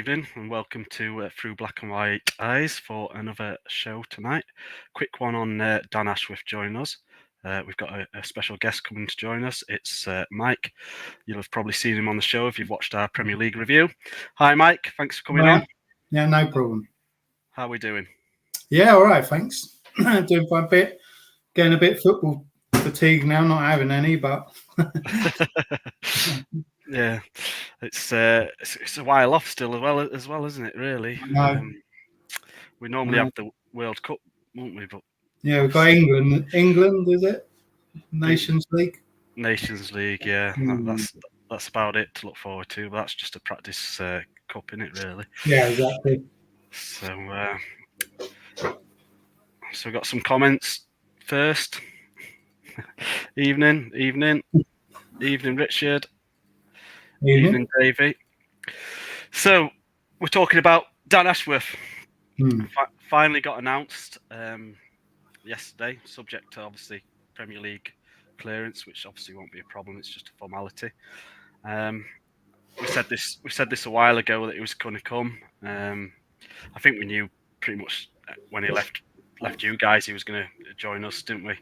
evening and welcome to Through Black and White Eyes for another show tonight. Quick one on Dan Ashworth joining us. We've got a special guest coming to join us. It's Mike. You'll have probably seen him on the show if you've watched our Premier League review. Hi Mike, thanks for coming on. Yeah, no problem. How are we doing? Yeah, all right, thanks. Doing quite a bit. Getting a bit football fatigue now, not having any, but... Yeah, it's a while off still as well, isn't it? Really. We normally have the World Cup, won't we? But yeah, we've got England. England, is it? Nations League. Nations League, yeah. That's about it to look forward to. But that's just a practice cup, isn't it? Really. Yeah, exactly. So we've got some comments first. Evening, Richard. Evening, Davey. So we're talking about Dan Ashworth. Finally got announced yesterday, subject to obviously Premier League clearance, which obviously won't be a problem. It's just a formality. We said this a while ago that it was going to come. I think we knew pretty much when he left you guys, he was going to join us, didn't we?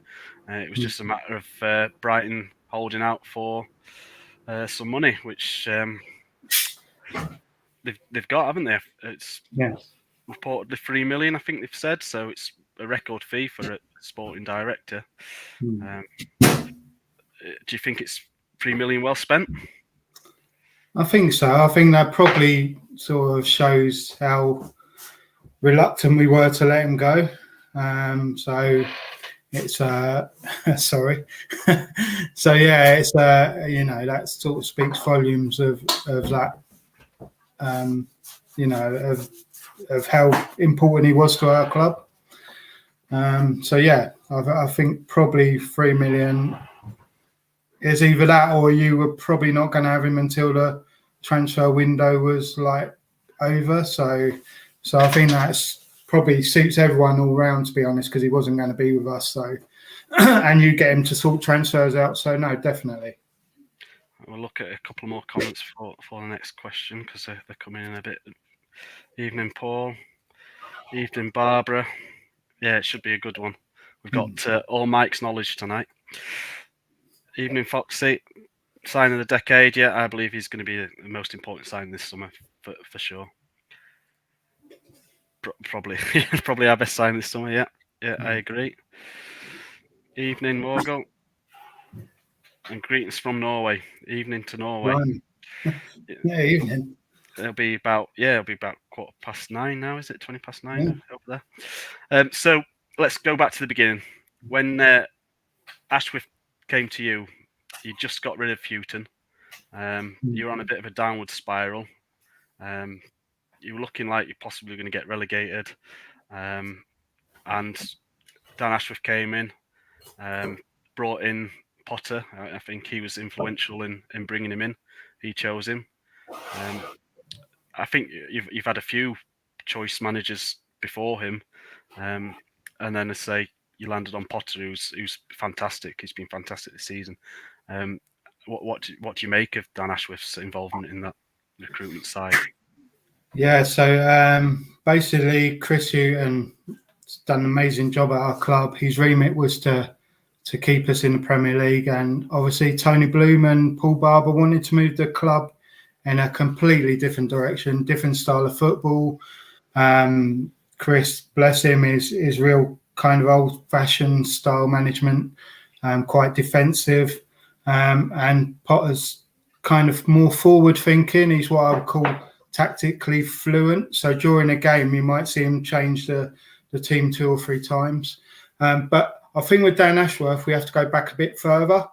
It was just a matter of Brighton holding out for some money, which they've got, haven't they? It's reportedly 3 million, I think they've said. So it's a record fee for a sporting director. Do you think it's 3 million well spent? I think so. I think that probably sort of shows how reluctant we were to let him go. So it's sorry. So yeah, it's that sort of speaks volumes of that. Of how important he was to our club. So yeah, I think probably 3 million is either that or you were probably not going to have him until the transfer window was like over. So I think that's probably suits everyone all round, to be honest, because he wasn't going to be with us. So and you get him to sort transfers out. So no, definitely. We'll look at a couple more comments for the next question because they're coming in a bit. Evening, Paul. Evening, Barbara. Yeah, it should be a good one. We've got all Mike's knowledge tonight. Evening, Foxy. Sign of the decade. Yeah, I believe he's going to be the most important sign this summer for sure. Probably our best sign this summer. Yeah, I agree. Evening, Morgan. And greetings from Norway. Evening to Norway. Right. Yeah, evening. It'll be about 9:15 now. Is it 9:20 over there? So let's go back to the beginning. When Ashworth came to you, you just got rid of Houghton. You were on a bit of a downward spiral. You were looking like you're possibly going to get relegated. And Dan Ashworth came in, brought in Potter. I think he was influential in bringing him in. He chose him. I think you've had a few choice managers before him, and then I say you landed on Potter, who's fantastic. He's been fantastic this season. What do you make of Dan Ashworth's involvement in that recruitment side? Yeah, so basically Chris Houghton done an amazing job at our club. His remit was to keep us in the Premier League, and obviously Tony Bloom and Paul Barber wanted to move the club in a completely different direction, different style of football. Chris, bless him, is real kind of old-fashioned style management, quite defensive, and Potter's kind of more forward-thinking. He's what I would call tactically fluent. So during a game, you might see him change the team 2 or 3 times. But I think with Dan Ashworth, we have to go back a bit further.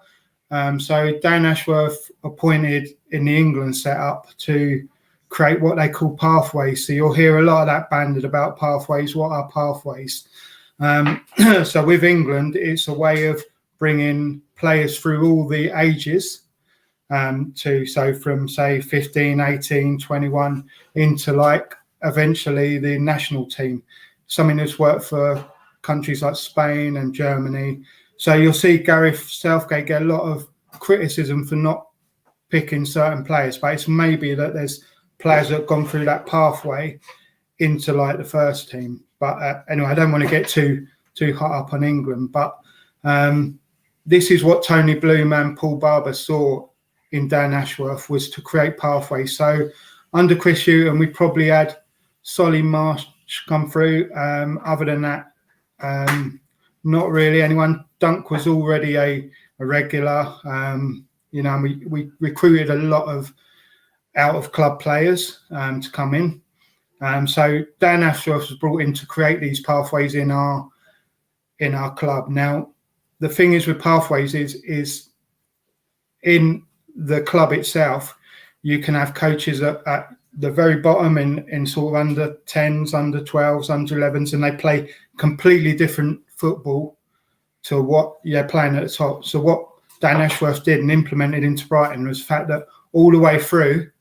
So Dan Ashworth appointed in the England setup to create what they call pathways. So you'll hear a lot of that banded about pathways. What are pathways? So with England, it's a way of bringing players through all the ages from say 15, 18, 21 into like eventually the national team. Something that's worked for countries like Spain and Germany. So you'll see Gareth Southgate get a lot of criticism for not picking certain players, but it's maybe that there's players that have gone through that pathway into like the first team. But anyway, I don't want to get too hot up on England. But this is what Tony Bloom and Paul Barber saw in Dan Ashworth, was to create pathways. So under Chris Hughton, we probably had Solly Marsh come through. Other than that, not really anyone. Dunk was already a regular. You know, we recruited a lot of out of club players to come in. So Dan Ashworth was brought in to create these pathways in our club. Now, the thing is with pathways is in the club itself, you can have coaches at the very bottom in sort of under 10s, under 12s, under 11s, and they play completely different football to what you're playing at the top. So what Dan Ashworth did and implemented into Brighton was the fact that all the way through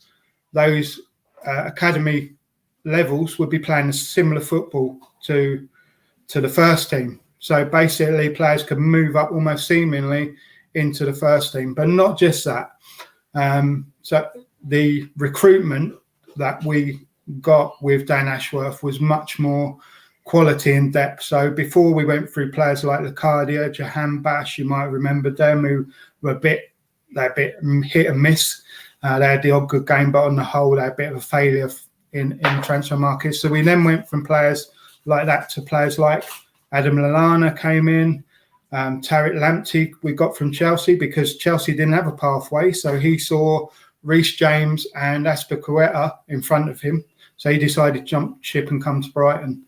those academy levels would be playing a similar football to the first team. So basically players could move up almost seemingly into the first team, but not just that. So the recruitment that we got with Dan Ashworth was much more quality and depth. So before we went through players like Lacardia, Jahan Bash, you might remember them, who were a bit hit and miss. They had the odd good game, but on the whole, they're a bit of a failure in transfer markets. So we then went from players like that to players like Adam Lallana came in, Tariq Lamptey we got from Chelsea, because Chelsea didn't have a pathway. So he saw Reece James and Azpilicueta in front of him. So he decided to jump ship and come to Brighton.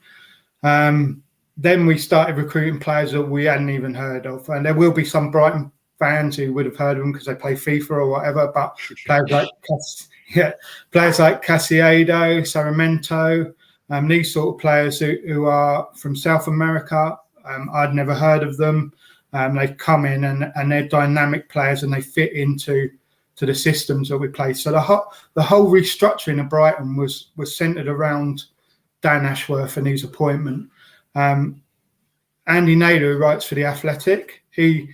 Then we started recruiting players that we hadn't even heard of. And there will be some Brighton fans who would have heard of them because they play FIFA or whatever. But players like Casiado, Sarmiento, these sort of players who are from South America, I'd never heard of them. They've come in and they're dynamic players and they fit into the systems that we play. So the whole restructuring of Brighton was centred around Dan Ashworth and his appointment. Andy Naylor, who writes for The Athletic, he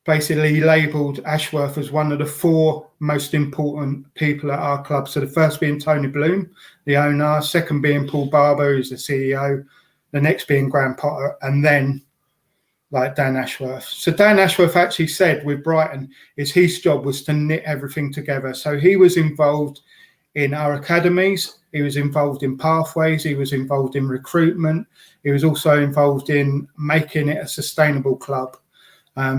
basically labelled Ashworth as one of the 4 most important people at our club. So the first being Tony Bloom, the owner, second being Paul Barber, who's the CEO, the next being Graham Potter, and then like Dan Ashworth. So Dan Ashworth actually said with Brighton his job was to knit everything together. So he was involved in our academies, he was involved in pathways, he was involved in recruitment, he was also involved in making it a sustainable club.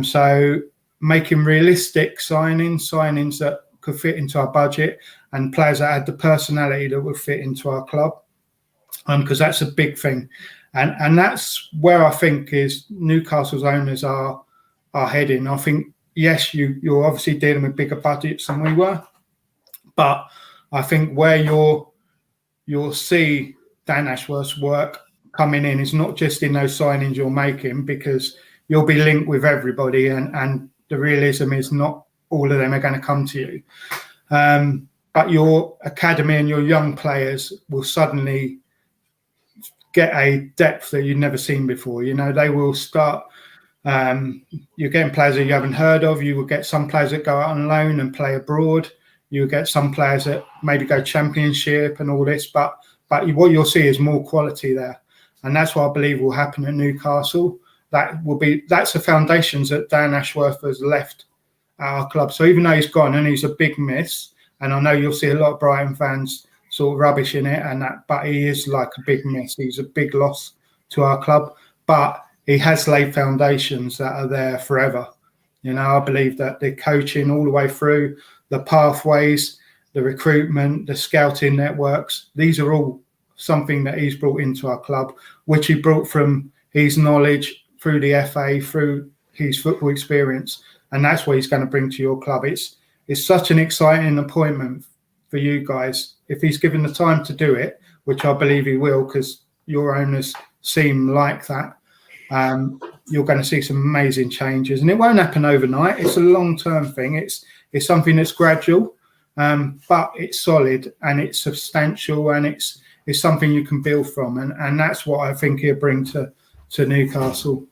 So making realistic signings that could fit into our budget, and players that had the personality that would fit into our club, because that's a big thing. And that's where I think is Newcastle's owners are heading. I think, yes, you're obviously dealing with bigger budgets than we were, but I think where you'll see Dan Ashworth's work coming in is not just in those signings you're making, because you'll be linked with everybody, and the realism is not all of them are going to come to you. But your academy and your young players will suddenly get a depth that you've never seen before. You know, they will start, you're getting players that you haven't heard of. You will get some players that go out on loan and play abroad. You'll get some players that maybe go championship and all this, but what you'll see is more quality there. And that's what I believe will happen at Newcastle. That's the foundations that Dan Ashworth has left at our club. So even though he's gone and he's a big miss, and I know you'll see a lot of Brighton fans sort of rubbish in it and that, but he is like a big miss. He's a big loss to our club, but he has laid foundations that are there forever. You know, I believe that the coaching all the way through, the pathways, the recruitment, the scouting networks, these are all something that he's brought into our club, which he brought from his knowledge through the FA, through his football experience, and that's what he's going to bring to your club. It's such an exciting appointment for you guys. If he's given the time to do it, which I believe he will, because your owners seem like that, you're going to see some amazing changes. And it won't happen overnight. It's a long-term thing. It's something that's gradual, but it's solid and it's substantial, and it's something you can build from. And that's what I think he'll bring to Newcastle.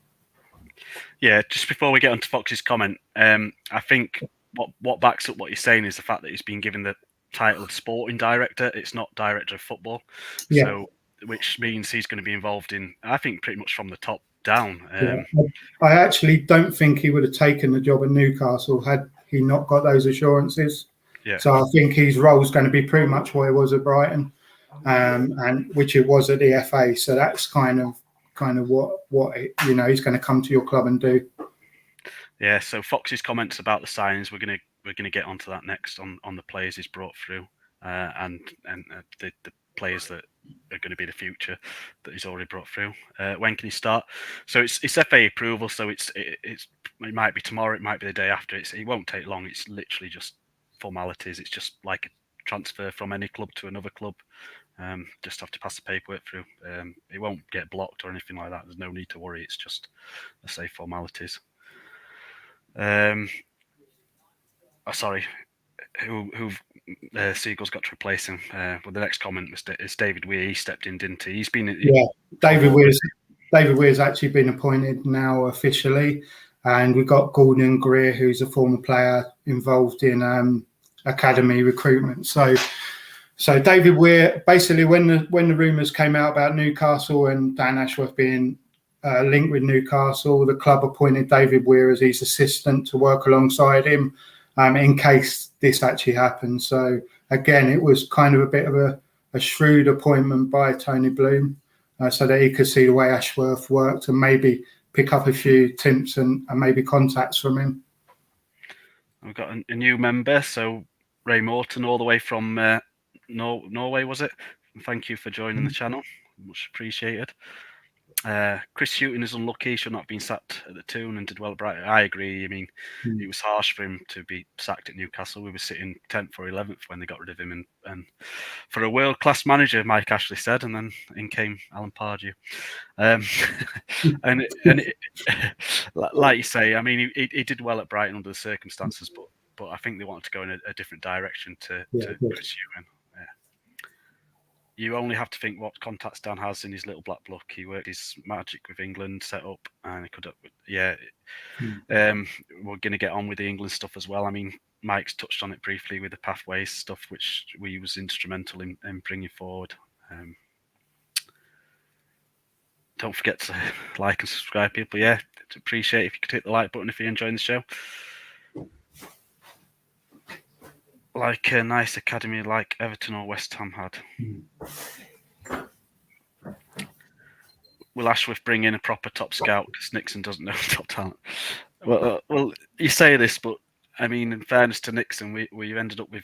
Yeah, just before we get on to Fox's comment, I think what backs up what you're saying is the fact that he's been given the titled sporting director. It's not director of football. Yeah. So, which means he's going to be involved in, I think, pretty much from the top down. I actually don't think he would have taken the job at Newcastle had he not got those assurances. Yeah. So I think his role is going to be pretty much what it was at Brighton, and which it was at the FA. So that's kind of what he's going to come to your club and do. Yeah. So Fox's comments about the signings, we're gonna get onto that next on the players he's brought through, and the players that are going to be the future that he's already brought through. When can he start? So it's FA approval. So it might be tomorrow. It might be the day after. It won't take long. It's literally just formalities. It's just like a transfer from any club to another club. Just have to pass the paperwork through. It won't get blocked or anything like that. There's no need to worry. It's just, let's say, formalities. Sorry, who Seagull's got to replace him. Well, the next comment is David Weir. He stepped in, didn't he? He's been David Weir's actually been appointed now officially, and we've got Gordon Greer, who's a former player involved in academy recruitment. So David Weir, basically, when the rumours came out about Newcastle and Dan Ashworth being linked with Newcastle, the club appointed David Weir as his assistant to work alongside him in case this actually happened. So again, it was kind of a bit of a shrewd appointment by Tony Bloom, so that he could see the way Ashworth worked and maybe pick up a few tips and maybe contacts from him. We've got a new member, so Ray Morton, all the way from Norway, was it? Thank you for joining the channel. Much appreciated. Chris Hughton is unlucky. He should not have been sacked at the Toon and did well at Brighton. I agree. I mean, it was harsh for him to be sacked at Newcastle. We were sitting 10th or 11th when they got rid of him. And for a world-class manager, Mike Ashley said, and then in came Alan Pardew. Like you say, I mean, he did well at Brighton under the circumstances, but I think they wanted to go in a different direction to Chris Hughton. You only have to think what contacts Dan has in his little black book. He worked his magic with England, set up, and he could. We're going to get on with the England stuff as well. I mean, Mike's touched on it briefly with the pathways stuff, which we was instrumental in bringing forward. Don't forget to like and subscribe, people. Yeah, appreciate it if you could hit the like button if you're enjoying the show. Like a nice academy like Everton or West Ham had. Will Ashworth bring in a proper top scout because Nixon doesn't know top talent? Well, you say this, but I mean, in fairness to Nixon, we ended up with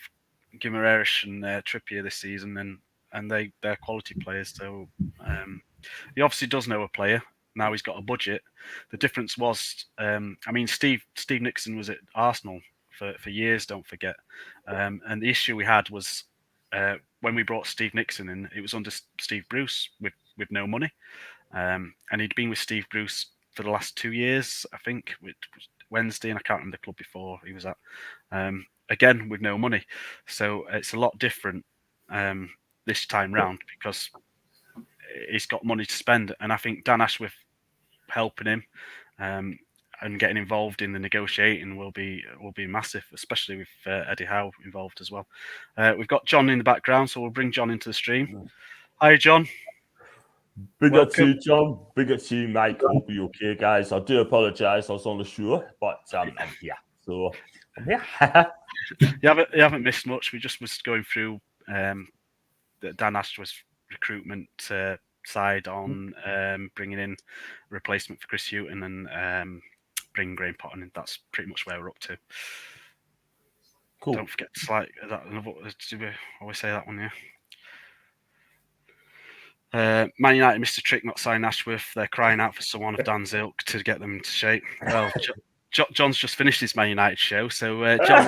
Guimaraes and Trippier this season, and they're quality players. So he obviously does know a player. Now he's got a budget. The difference was, I mean, Steve Nixon was at Arsenal for years, don't forget. And the issue we had was when we brought Steve Nixon in, it was under Steve Bruce with no money. And he'd been with Steve Bruce for the last 2 years, I think, with Wednesday, and I can't remember the club before he was at. Again, with no money. So it's a lot different this time round because he's got money to spend. And I think Dan Ashworth helping him and getting involved in the negotiating will be massive, especially with Eddie Howe involved as well. We've got John in the background, so we'll bring John into the stream. Hi, John. Big up to you, John. Big up to you, Mike. Hope you're okay, guys. I do apologise. I was on the show, but I'm here. So I'm here. You haven't missed much. We just was going through the Dan Ashworth's recruitment side on bringing in a replacement for Chris Hughton and bring Graham Potter in. That's pretty much where we're up to. Cool. Don't forget to like that. Do we always say that one? Yeah. Man United missed a trick not signing Ashworth. They're crying out for someone of Dan's ilk to get them into shape. Well, John's just finished his Man United show, so John,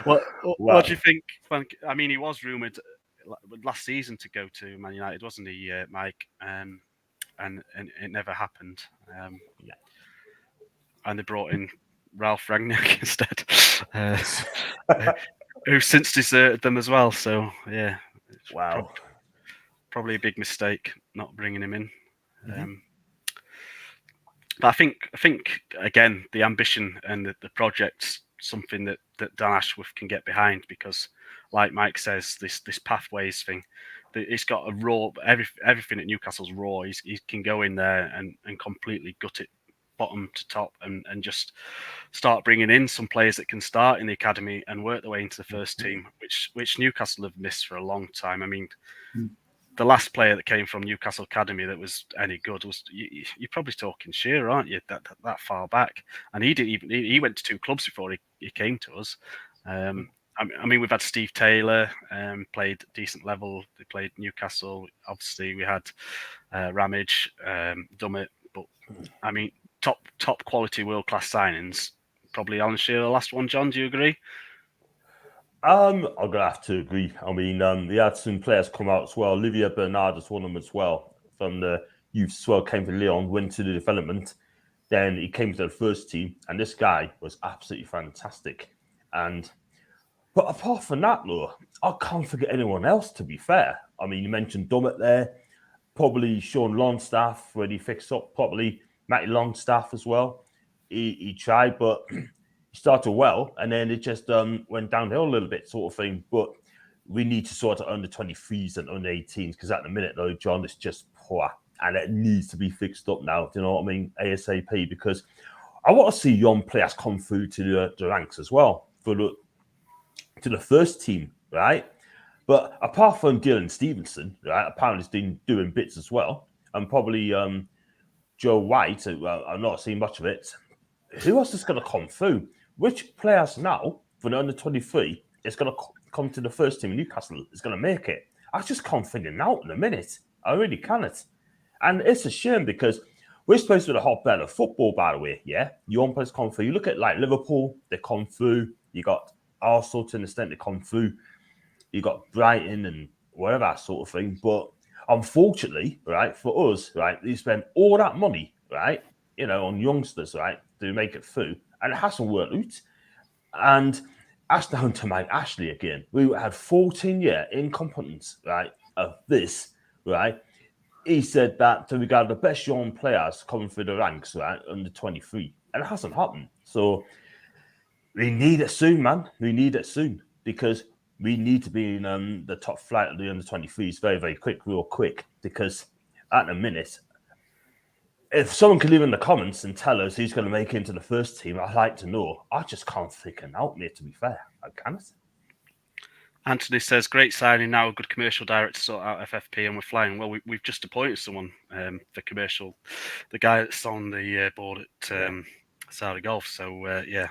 what do you think? I mean, he was rumoured last season to go to Man United, wasn't he, Mike? And it never happened. Yeah. And they brought in Ralph Rangnick instead, who since deserted them as well. So yeah, wow, probably a big mistake not bringing him in. Mm-hmm. But I think again the ambition and the projects something that Dan Ashworth can get behind, because, like Mike says, this pathways thing, it's got a raw, everything at Newcastle's raw. He can go in there and completely gut it bottom to top, and just start bringing in some players that can start in the academy and work their way into the first team, which Newcastle have missed for a long time. I mean, the last player that came from Newcastle Academy that was any good was, you're probably talking Shearer, aren't you? That far back, and he went to 2 clubs before he came to us. I mean, we've had Steve Taylor, played decent level. They played Newcastle. Obviously, we had Ramage, Dummett, but I mean, top quality world class signings. Probably Alan Shearer, the last one. John, do you agree? I'm gonna have to agree. I mean, we had some players come out as well. Olivier Bernard is one of them as well, from the youth as well. Came from Lyon, went to the development, then he came to the first team, and this guy was absolutely fantastic. But apart from that, though, I can't forget anyone else. To be fair, I mean, you mentioned Dummett there, probably Sean Longstaff when he fixed up, probably Matty Longstaff as well. He tried, but started well, and then it just went downhill a little bit, sort of thing. But we need to sort of under 23s and under 18s, because at the minute, though, John, it's just poor, and it needs to be fixed up now. Do you know what I mean? ASAP, because I want to see young players come through to the ranks as well to the first team, right? But apart from Dylan Stevenson, right, apparently he's been doing bits as well, and probably Joe White. I've not seen much of it. Who else is going to come through? Which players now for the under 23 is going to come to the first team in Newcastle is going to make it? I just can't figure it out in a minute. I really cannot. And it's a shame, because we're supposed to be the hotbed of football, by the way. Yeah, young players come through. You look at like Liverpool, they come through. You got Arsenal to an extent, they come through. You got Brighton and whatever, that sort of thing. But unfortunately, right, for us, right, we spend all that money, right, on youngsters, right, to make it through, and it hasn't worked out. And that's down to Mike Ashley again. We had 14-year incompetence, right, of this, right. He said that we got the best young players coming through the ranks, right, under 23, and it hasn't happened. So we need it soon, man. We need it soon, because we need to be in the top flight of the under 23s very, very real quick, because at the minute, if someone could leave in the comments and tell us who's going to make it into the first team, I'd like to know. I just can't figure it out, mate, to be fair. I can't. Anthony says, great signing now, a good commercial director to sort out FFP, and we're flying. Well, we've just appointed someone for commercial, the guy that's on the board at Saudi Golf. So, yeah.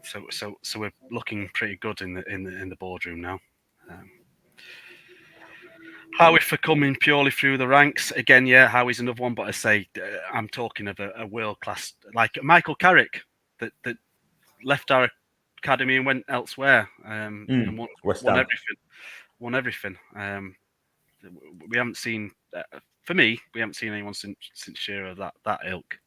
So we're looking pretty good in the boardroom now. Howie for coming purely through the ranks again. Yeah, Howie's another one, but I say I'm talking of a world class, like Michael Carrick that left our academy and went elsewhere and won everything. We haven't seen, for me, we haven't seen anyone since Shearer that ilk.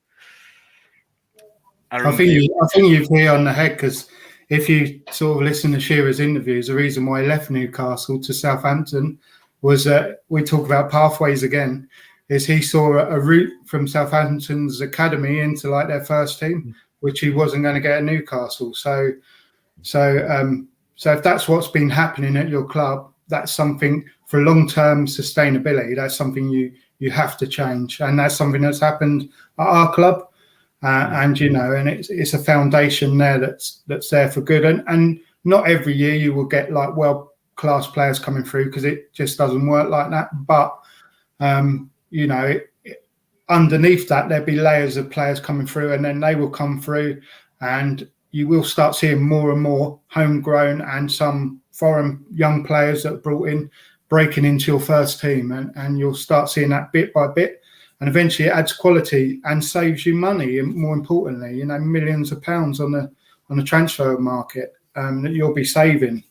I think you've hit on the head, because if you sort of listen to Shearer's interviews, the reason why he left Newcastle to Southampton was that, we talk about pathways again, is he saw a route from Southampton's academy into like their first team, which he wasn't going to get at Newcastle. So if that's what's been happening at your club, that's something for long-term sustainability. That's something you have to change, and that's something that's happened at our club. And it's a foundation there that's there for good, and not every year you will get like world-class players coming through, because it just doesn't work like that. But underneath that, there'll be layers of players coming through, and then they will come through, and you will start seeing more and more homegrown and some foreign young players that are brought in breaking into your first team, and you'll start seeing that bit by bit. And eventually it adds quality and saves you money, and more importantly, millions of pounds on the transfer market that you'll be saving,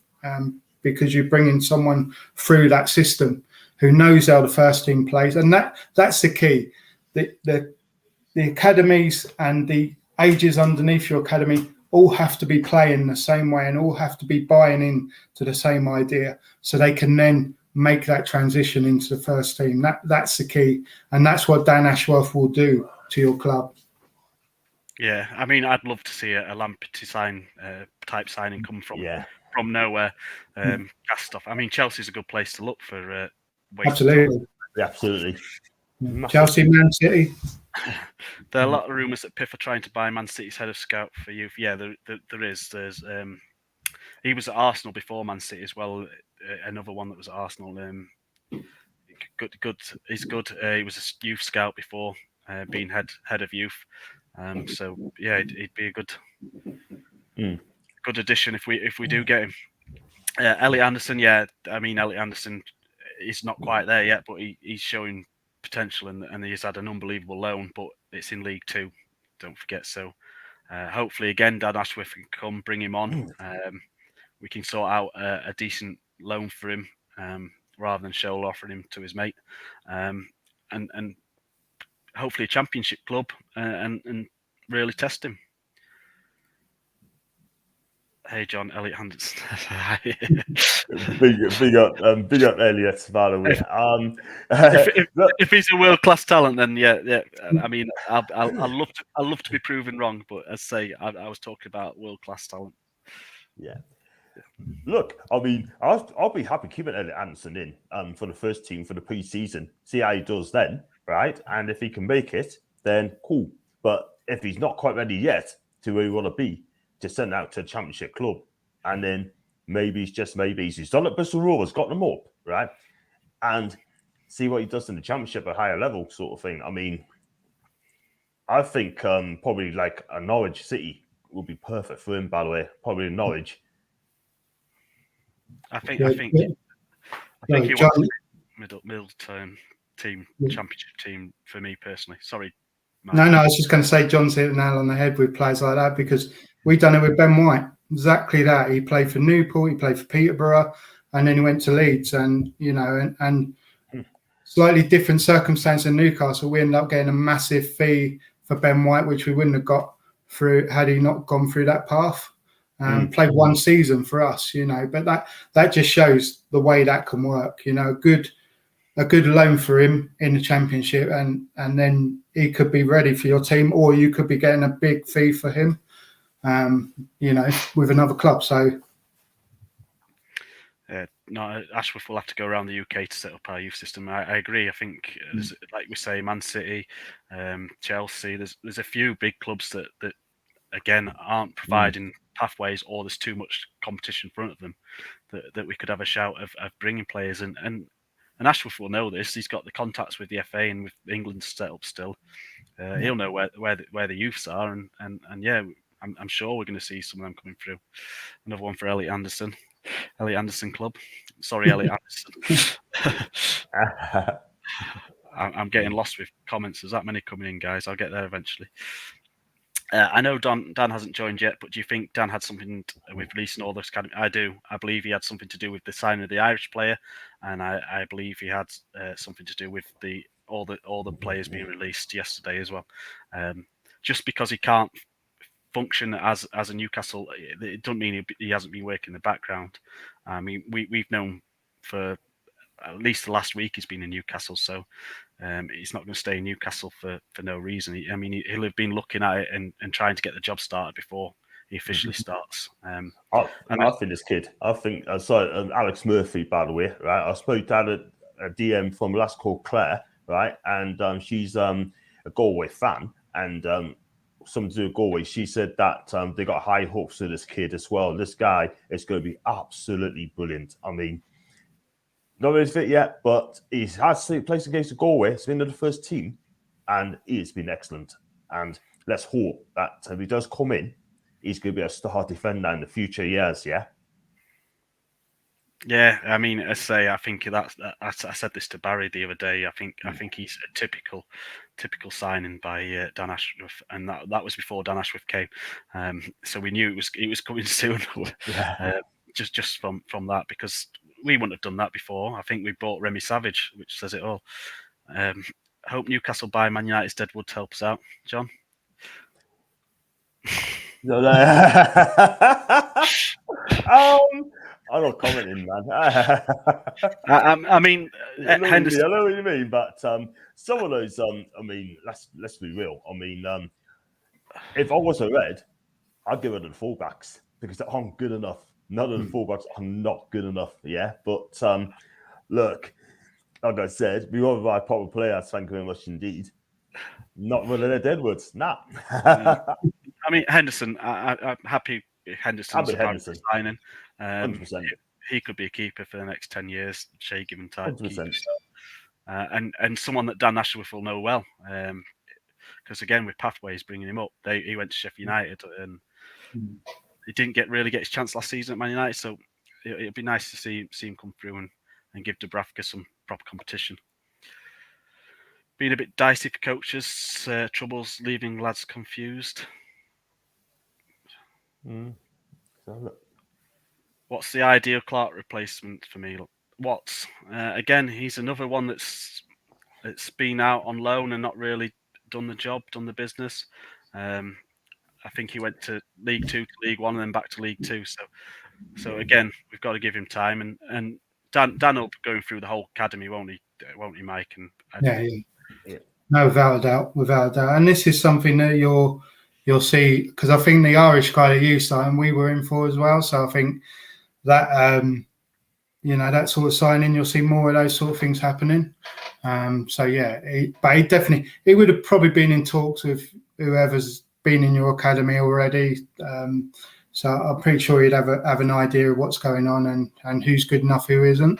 because you're bringing someone through that system who knows how the first team plays. And that's the key. The academies and the ages underneath your academy all have to be playing the same way, and all have to be buying in to the same idea, so they can then make that transition into the first team. That's the key, and that's what Dan Ashworth will do to your club. Yeah, I mean, I'd love to see a Lamptey type signing come from nowhere, cast off. I mean, Chelsea's a good place to look for wasted time. Absolutely. Yeah, absolutely. Chelsea, Man City. There are a lot of rumours that PIF are trying to buy Man City's head of scout for youth. Yeah, there is. There's he was at Arsenal before Man City as well. Another one that was at Arsenal. Good. He's good. He was a youth scout before, being head of youth. So yeah, he'd be a good addition if we do get him. Elliot Anderson, yeah. I mean, Elliot Anderson is not quite there yet, but he's showing potential, and he's had an unbelievable loan. But it's in League Two, don't forget. So hopefully, again, Dan Ashworth can come, bring him on. We can sort out a decent loan for him, rather than Scholl offering him to his mate, and hopefully a championship club, and really test him. Hey John, Elliot Anderson. big up, Elliot. By the way, if he's a world class talent, then yeah. I mean, I'll love to be proven wrong, but as I say, I was talking about world class talent. Yeah. Look, I mean, I'll be happy keeping Elliot Anderson in for the first team for the pre-season. See how he does then, right? And if he can make it, then cool. But if he's not quite ready yet to where we want to be, to send out to a championship club, and then maybe he's done it. Bristol Rovers, got them up, right? And see what he does in the championship at higher level, sort of thing. I mean, I think probably like a Norwich City would be perfect for him. By the way, probably Norwich. I think he wants middle term team, championship team for me personally. Sorry. No, I was just going to say John's hit the nail on the head with players like that, because we've done it with Ben White. Exactly that. He played for Newport, he played for Peterborough, and then he went to Leeds. And, and slightly different circumstance in Newcastle. We ended up getting a massive fee for Ben White, which we wouldn't have got through had he not gone through that path. Played one season for us, but that just shows the way that can work. A good loan for him in the championship, and then he could be ready for your team, or you could be getting a big fee for him, with another club. So, no, Ashworth will have to go around the UK to set up our youth system. I agree. I think, like we say, Man City, Chelsea. There's a few big clubs that again aren't providing pathways, or there's too much competition in front of them that we could have a shout of bringing players in. And Ashworth will know this. He's got the contacts with the FA and with England set up still. He'll know where the youths are, and yeah, I'm sure we're going to see some of them coming through. Another one for Elliot Anderson Club. Sorry, Elliot Anderson. I'm getting lost with comments. There's that many coming in, guys. I'll get there eventually. I know Dan hasn't joined yet, but do you think Dan had something with releasing all this academy? I do. I believe he had something to do with the signing of the Irish player, and I believe he had something to do with all the players being released yesterday as well. Just because he can't function as a Newcastle, it doesn't mean he hasn't been working in the background. I mean, we've known for at least the last week he's been in Newcastle, so he's not going to stay in Newcastle for no reason. He'll have been looking at it and trying to get the job started before he officially starts. I think this kid. I think Alex Murphy, by the way, right? I spoke to a DM from last called Claire, right? And she's a Galway fan, and something to do with Galway. She said that they got high hopes for this kid as well. This guy is going to be absolutely brilliant. I mean, not really fit yet, but he has placed against Galway. It's been in the first team, and he's been excellent. And let's hope that if he does come in, he's going to be a star defender in the future years. Yeah. Yeah, I mean, I think I said this to Barry the other day. I think he's a typical signing by Dan Ashworth, and that was before Dan Ashworth came. So we knew it was coming soon. Just from that, because we wouldn't have done that before. I think we bought Remy Savage, which says it all. Hope Newcastle buy Man United's Deadwood to help us out, John. I'm not commenting, man. I mean, I know what you mean, but some of those. I mean, let's be real. I mean, if I was a Red, I'd give it to the fullbacks because they aren't good enough. None of the fullbacks are not good enough. Yeah, but look, like I said, we want to buy proper players. Thank you very much indeed. Not running at Edwards, nah. I mean, Henderson. I'm happy. Henderson's a private Henderson. signing. 100%. He could be a keeper for the next 10 years. Shea given type 100%. keeper. And someone that Dan Ashworth will know well. Because again, with Pathways bringing him up, he went to Sheffield United and he didn't really get his chance last season at Man United. So it'd be nice to see him come through and give Dubravka some proper competition. Being a bit dicey for coaches, troubles leaving lads confused. What's the ideal Clark replacement for me? Watts. Again, he's another one that's been out on loan and not really done the job, done the business. I think he went to League 2 to League 1 and then back to League 2. So again, we've got to give him time. And Dan will be going through the whole academy, won't he, Mike? And yeah. No, without a doubt. And this is something that you'll see, because I think the Irish guy that you signed, we were in for as well. So I think that that sort of signing, you'll see more of those sort of things happening. So yeah, but he would have probably been in talks with whoever's been in your academy already. So I'm pretty sure he'd have an idea of what's going on and who's good enough, who isn't.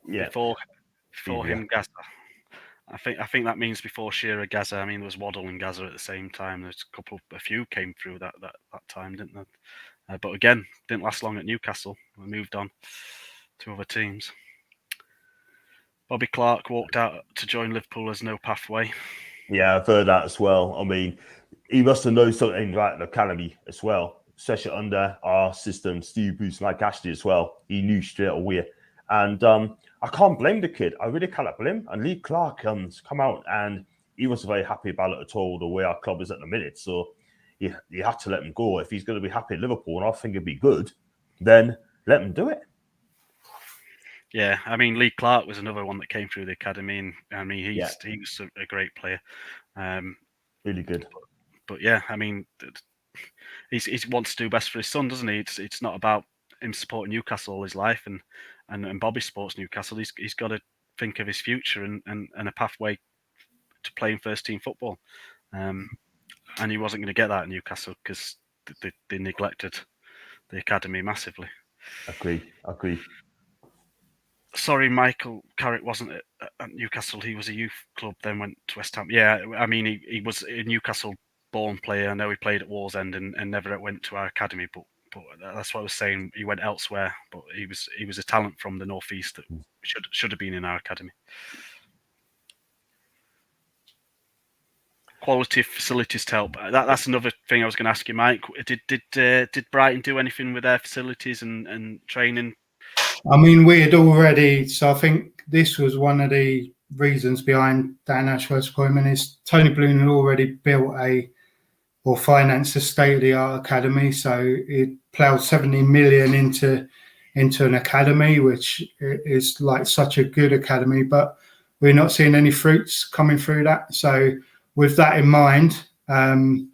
Yeah. Before him, Gaza. I think that means before Shearer, Gaza. I mean, there was Waddle and Gaza at the same time. There's a few came through that time, didn't they? But again, didn't last long at Newcastle. We moved on to other teams. Bobby Clark walked out to join Liverpool as no pathway. Yeah, I've heard that as well. I mean, he must have known something right in the academy as well, especially under our system, Steve Bruce, Mike Ashley as well. He knew straight away. And I can't blame the kid. I really cannot blame him. And Lee Clark come out and he wasn't very happy about it at all, the way our club is at the minute. So you have to let him go. If he's going to be happy at Liverpool, and I think it'd be good, then let him do it. Yeah, I mean, Lee Clark was another one that came through the academy, and I mean, he was a great player. Really good. But yeah, I mean, he wants to do best for his son, doesn't he? It's not about him supporting Newcastle all his life, and Bobby supports Newcastle. He's got to think of his future and a pathway to playing first team football. And he wasn't going to get that at Newcastle because they neglected the academy massively. Agree. Sorry, Michael Carrick wasn't at Newcastle. He was a youth club, then went to West Ham. Yeah, I mean, he was a Newcastle-born player. I know he played at Wallsend and never went to our academy, but that's what I was saying. He went elsewhere, but he was a talent from the northeast that should have been in our academy. Quality of facilities to help. That's another thing I was going to ask you, Mike. Did Brighton do anything with their facilities and training? I mean, we had already. So I think this was one of the reasons behind Dan Ashworth's appointment is Tony Bloom had already built or financed a state-of-the-art academy. So it ploughed 70 million into an academy, which is like such a good academy, but we're not seeing any fruits coming through that. So with that in mind, Dan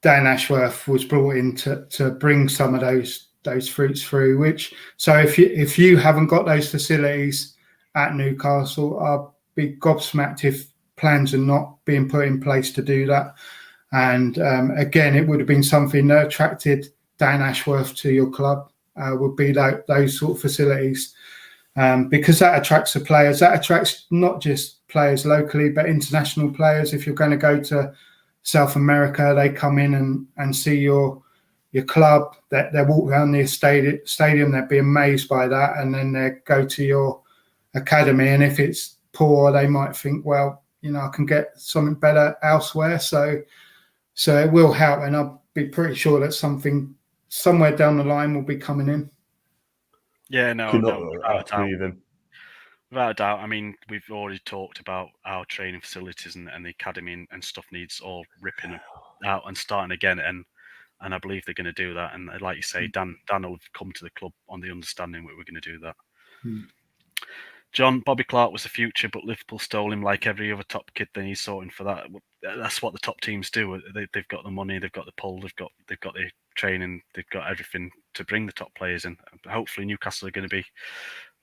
Ashworth was brought in to bring some of those fruits through. Which, so if you haven't got those facilities at Newcastle, I'll be gobsmacked if plans are not being put in place to do that. And again, it would have been something that attracted Dan Ashworth to your club. Would be those sort of facilities, because that attracts the players. That attracts not just players locally, but international players. If you're going to go to South America, they come in and see your club. They walk around the stadium. They'd be amazed by that, and then they go to your academy. And if it's poor, they might think, well, I can get something better elsewhere. So it will help, and I'll be pretty sure that something somewhere down the line will be coming in. Yeah, no, without a doubt. I mean, we've already talked about our training facilities and the academy and stuff needs all ripping out and starting again. And I believe they're going to do that. And like you say, Dan will have come to the club on the understanding that we're going to do that. Bobby Clark was the future, but Liverpool stole him like every other top kid. Then he's sorting for that. That's what the top teams do. They've got the money, they've got the pull, they've got the training, they've got everything to bring the top players in. Hopefully, Newcastle are going to be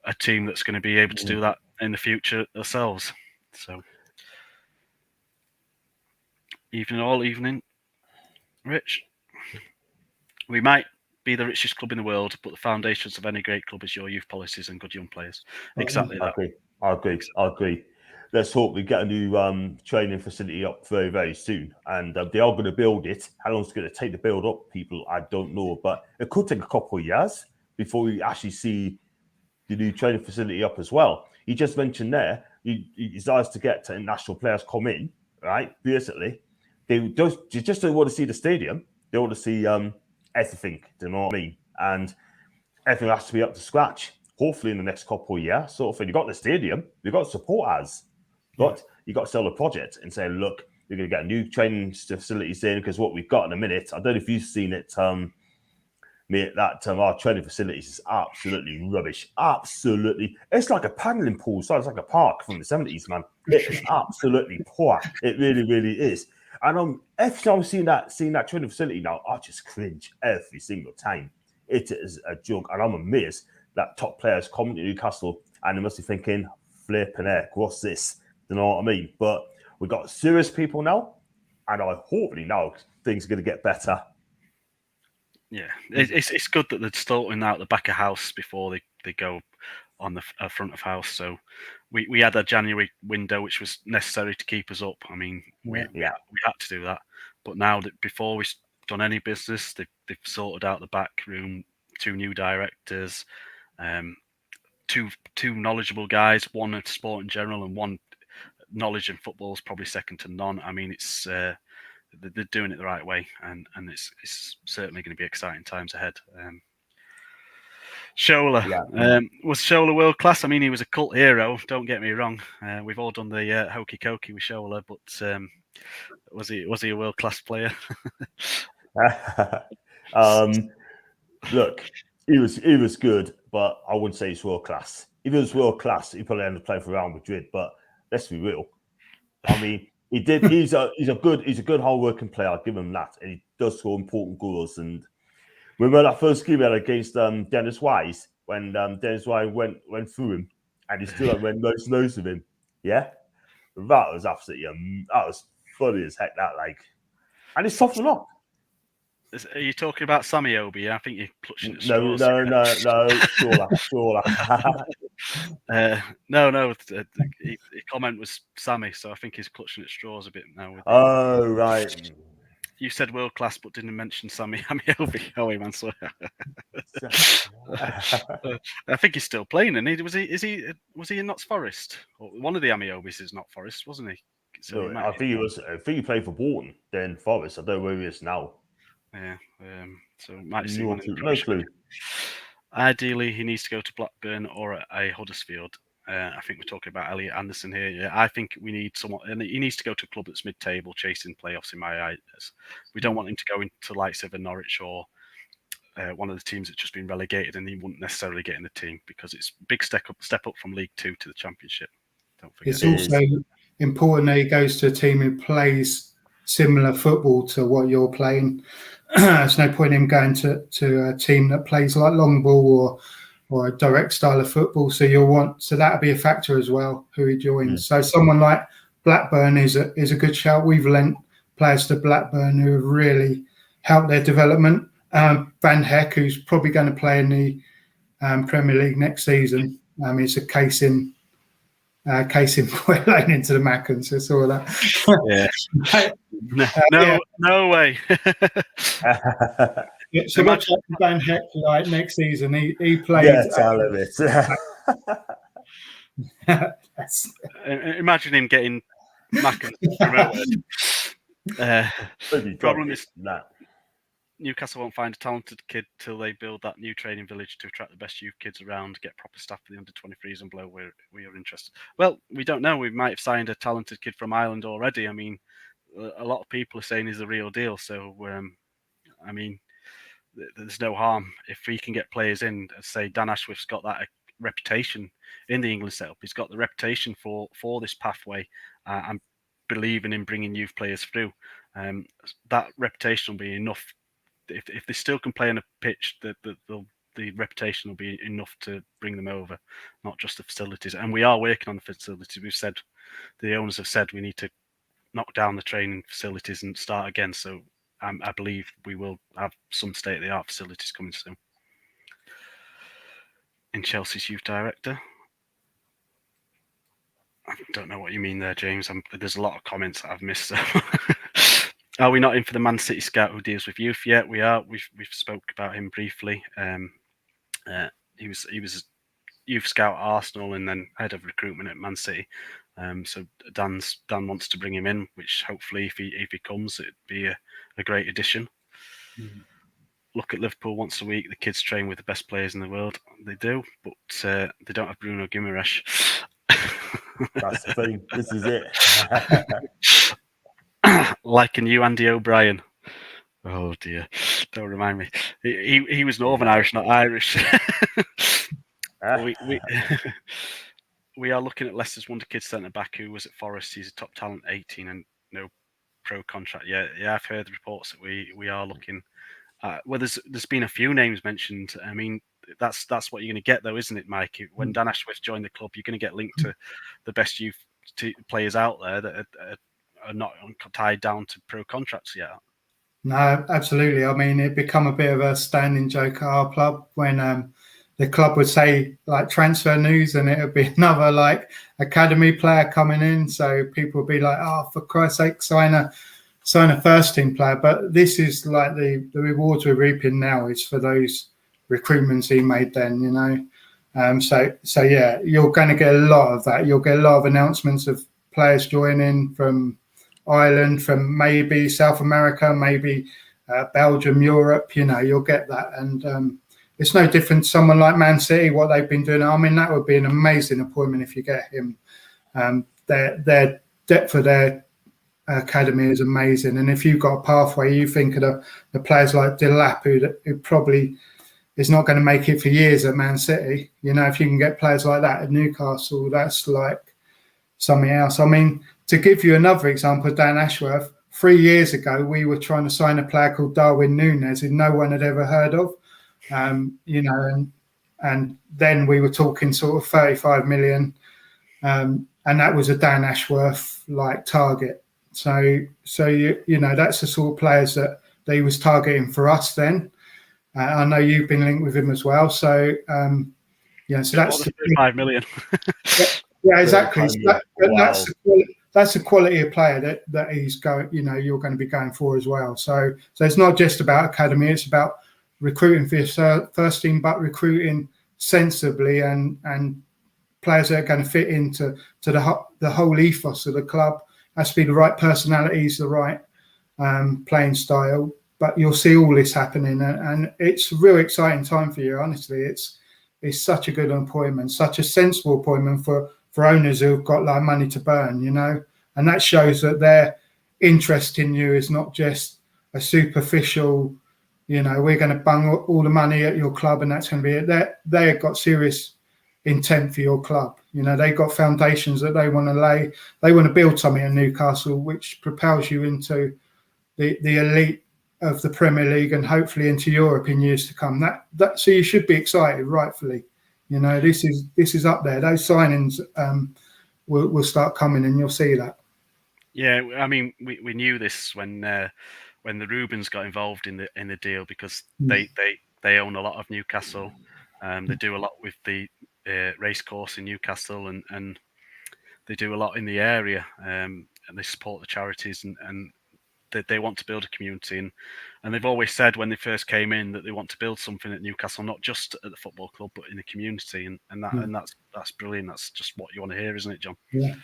a team that's going to be able to do that in the future themselves. So, evening, Rich. We might be the richest club in the world, but the foundations of any great club is your youth policies and good young players. Exactly that. I agree. Let's hope we get a new training facility up very, very soon. And they are going to build it. How long it's going to take to build up, people, I don't know. But it could take a couple of years before we actually see the new training facility up as well. He just mentioned there, he desires to get international players come in, right? Basically, they just don't want to see the stadium. They want to see everything, do you know what I mean? And everything has to be up to scratch. Hopefully in the next couple of years, sort of thing. You got the stadium, you got supporters, but you got to sell the project and say, look, you're going to get new training facilities in, because what we've got in a minute, I don't know if you've seen it, mate, that our training facilities is absolutely rubbish. Absolutely. It's like a paddling pool. So it's like a park from the 70s, man. It is absolutely poor. It really, really is. And every time I've seen that training facility now, I just cringe every single time. It is a joke. And I'm amazed that top players come to Newcastle and they must be thinking, flipping heck, what's this? You know what I mean? But we've got serious people now, and I hopefully now things are going to get better. Yeah, it's good that they're starting out the back of house before they go on the front of house. So we had a January window which was necessary to keep us up. I mean, we had to do that. But now that before we've done any business, they've sorted out the back room, 2 new directors, two knowledgeable guys, one at sport in general and one knowledge in football is probably second to none. I mean, it's they're doing it the right way, and it's certainly going to be exciting times ahead. Shola, was Shola world class? I mean, he was a cult hero. Don't get me wrong. We've all done the hokey cokey with Shola, but was he a world class player? Look, he was good, but I wouldn't say he's world class. If he was world class, he probably ended up playing for Real Madrid. But let's be real. I mean, he's a good hard working player. I'll give him that, and he does score important goals. And remember that first game we had against Dennis Wise, when Dennis Wise went through him, and he still went nose to nose with him. Yeah, that was absolutely that was funny as heck. That and he's toughened up. Are you talking about Sammy Obi? I think you're clutching at straws. No, sure. No. The comment was Sammy, so I think he's clutching at straws a bit now. Oh, right. You said world class, but didn't mention Sammy Obi. Oh, man, sorry. I think he's still playing, and was he in Notts Forest? Or one of the Amiobis is not Forest, wasn't he? So no, I think he was. I think he played for Bolton, then Forest. I don't know where he is now. Yeah, so might see no clue. Ideally, he needs to go to Blackburn or a Huddersfield. I think we're talking about Elliot Anderson here. Yeah, I think we need someone, and he needs to go to a club that's mid-table, chasing playoffs. In my eyes, we don't want him to go into likes of a Norwich or one of the teams that's just been relegated, and he wouldn't necessarily get in the team because it's a big step up from League Two to the Championship. Don't forget. It's also important that he goes to a team who plays similar football to what you're playing. There's no point in him going to a team that plays like long ball or a direct style of football. So that'll be a factor as well, who he joins. So someone like Blackburn is a good shout. We've lent players to Blackburn who have really helped their development. Van Heck, who's probably going to play in the Premier League next season, is a case in point laying into the Maccans. So saw that. Yeah. No way. So watch out for Van Heck next season. He played. Yes, I love it. Imagine him getting Maccans promoted. Problem is that Newcastle won't find a talented kid till they build that new training village to attract the best youth kids around, get proper staff for the under-23s and below. We are interested. Well, we don't know. We might have signed a talented kid from Ireland already. I mean, a lot of people are saying he's the real deal. So, there's no harm if we can get players in. Say Dan Ashworth's got that reputation in the England setup. He's got the reputation for this pathway and believing in bringing youth players through. That reputation will be enough. If they still can play on a pitch, the reputation will be enough to bring them over, not just the facilities. And we are working on the facilities. We've said, the owners have said, we need to knock down the training facilities and start again. So I believe we will have some state-of-the-art facilities coming soon. In Chelsea's youth director, I don't know what you mean there, James. There's a lot of comments that I've missed. So. Are we not in for the Man City scout who deals with youth? Yeah, we are. We've spoke about him briefly. He was a youth scout at Arsenal and then head of recruitment at Man City. So Dan wants to bring him in, which hopefully if he comes, it'd be a great addition. Mm-hmm. Look at Liverpool once a week. The kids train with the best players in the world. They do, but they don't have Bruno Guimaraes. That's the thing. This is it. Liking you, Andy O'Brien. Oh dear, don't remind me. He was Northern Irish, not Irish. We are looking at Leicester's wonder kid centre back who was at Forest. He's a top talent, 18 and no pro contract. Yeah, I've heard the reports that we are looking. Well, there's been a few names mentioned. I mean, that's what you're going to get, though, isn't it, Mike? When Dan Ashworth joined the club, you're going to get linked to the best youth players out there that are not tied down to pro contracts yet. No, absolutely. I mean, it become a bit of a standing joke at our club when the club would say like transfer news, and it would be another like academy player coming in. So people would be like, "Oh, for Christ's sake, sign a first team player." But this is like the rewards we're reaping now is for those recruitments he made then, you know. So yeah, you're going to get a lot of that. You'll get a lot of announcements of players joining from Ireland, from maybe South America, maybe Belgium, Europe. You know, you'll get that, and it's no different to someone like Man City, what they've been doing. I mean, that would be an amazing appointment if you get him. Their depth of their academy is amazing, and if you've got a pathway, you think of the players like Delap, who probably is not going to make it for years at Man City. You know, if you can get players like that at Newcastle, that's like something else. I mean, to give you another example, Dan Ashworth, 3 years ago, we were trying to sign a player called Darwin Núñez, who no one had ever heard of. You know, and then we were talking sort of 35 million, and that was a Dan Ashworth like target. So you know, that's the sort of players that he was targeting for us then. I know you've been linked with him as well. So yeah, so that's 5 million. yeah, exactly. So that's the quality of player that he's going. You know, you're going to be going for as well. So it's not just about academy; it's about recruiting for your first team, but recruiting sensibly and players that are going to fit into the whole ethos of the club. Has to be the right personalities, the right playing style. But you'll see all this happening, and it's a real exciting time for you. Honestly, it's such a good appointment, such a sensible appointment for owners who've got like money to burn, you know, and that shows that their interest in you is not just a superficial, you know, we're going to bung all the money at your club and that's going to be it. They've got serious intent for your club. You know, they've got foundations that they want to lay. They want to build something in Newcastle which propels you into the elite of the Premier League and hopefully into Europe in years to come. So you should be excited, rightfully. You know, this is up there. Those signings will start coming, and you'll see that. Yeah, I mean, we knew this when the Rubens got involved in the deal because they own a lot of Newcastle. They do a lot with the race course in Newcastle, and they do a lot in the area, and they support the charities and they want to build a community, and they've always said when they first came in that they want to build something at Newcastle, not just at the football club, but in the community, and that's brilliant. That's just what you want to hear, isn't it, John? Yeah.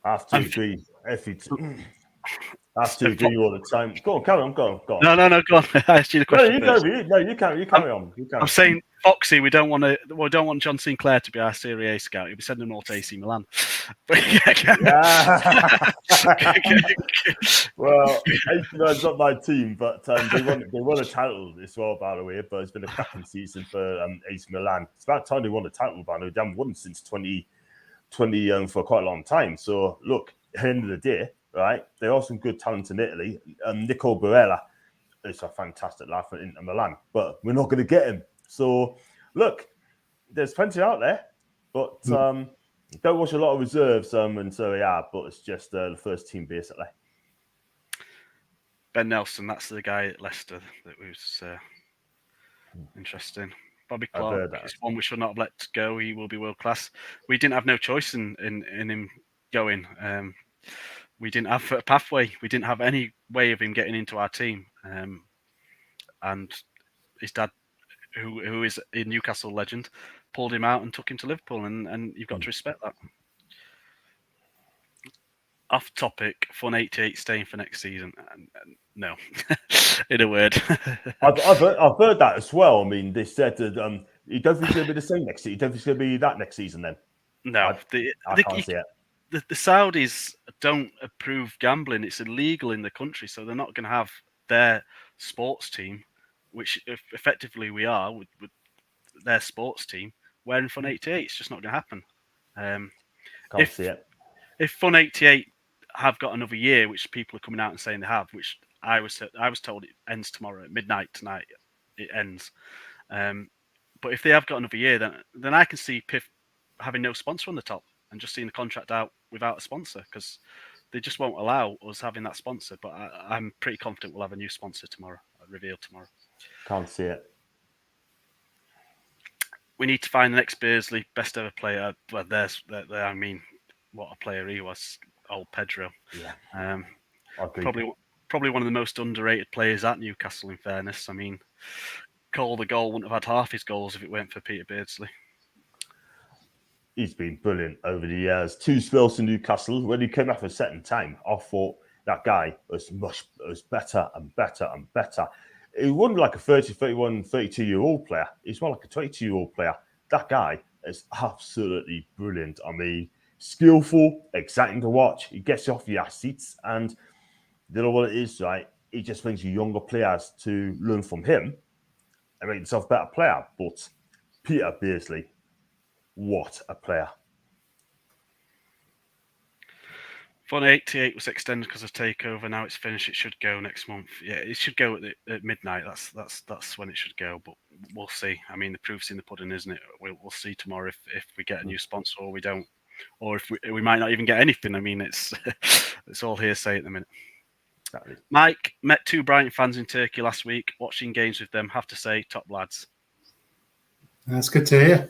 I have to agree. I have to agree all the time. Go on, carry on, go on. No, go on. I asked you the question. You carry on. I'm saying, Foxy, we don't want John Sinclair to be our Serie A scout. He'll be sending them all to AC Milan. Well, AC Milan's not my team, but they won a title as well, by the way. But it's been a cracking season for AC Milan. It's about time they won a title, but they haven't won since 2020 for quite a long time. So look, at the end of the day, right? There are some good talent in Italy. Nico Barella is a fantastic lad for Inter Milan, but we're not going to get him. So look, there's plenty out there, but don't watch a lot of reserves. And so yeah, but it's just the first team basically. Ben Nelson, that's the guy at Leicester that was interesting. Bobby Clark is one we should not have let go. He will be world class. We didn't have no choice in him going. We didn't have a pathway. We didn't have any way of him getting into our team. And his dad, who is a Newcastle legend, pulled him out and took him to Liverpool. And you've got to respect that. Off topic, Fun 88 staying for next season. No, in a word. I've heard that as well. I mean, they said that you don't think it's going to be the same next season. You don't think it's going to be that next season then? No, I can't see it. The Saudis don't approve gambling. It's illegal in the country, so they're not going to have their sports team, which effectively we are with their sports team, wearing Fun 88. It's just not going to happen. Can't see it. If Fun 88 have got another year, which people are coming out and saying they have, which I was told it ends tomorrow at midnight tonight. It ends. But if they have got another year, then I can see PIF having no sponsor on the top and just seeing the contract out without a sponsor, because they just won't allow us having that sponsor. But I'm pretty confident we'll have a new sponsor tomorrow, revealed tomorrow. Can't see it. We need to find the next Beardsley, best ever player. Well, I mean, what a player he was, old Pedro. Yeah. Probably one of the most underrated players at Newcastle, in fairness. I mean, Cole the goal wouldn't have had half his goals if it weren't for Peter Beardsley. He's been brilliant over the years. 2 spells in Newcastle. When he came out for a second time, I thought that guy was better and better and better. He wasn't like a 30, 31, 32-year-old player. He's more like a 22-year-old player. That guy is absolutely brilliant. I mean, skillful, exciting to watch. He gets you off your seats, and you know what it is, right? He just brings you younger players to learn from him and make himself a better player. But Peter Beardsley, what a player. Fun 88 was extended because of takeover. Now it's finished. It should go next month. Yeah, it should go at midnight. That's when it should go. But we'll see. I mean, the proof's in the pudding, isn't it? We'll see tomorrow if we get a new sponsor or we don't, or if we might not even get anything. I mean, it's all hearsay at the minute. Exactly. Mike met 2 Brighton fans in Turkey last week. Watching games with them, have to say, top lads. That's good to hear.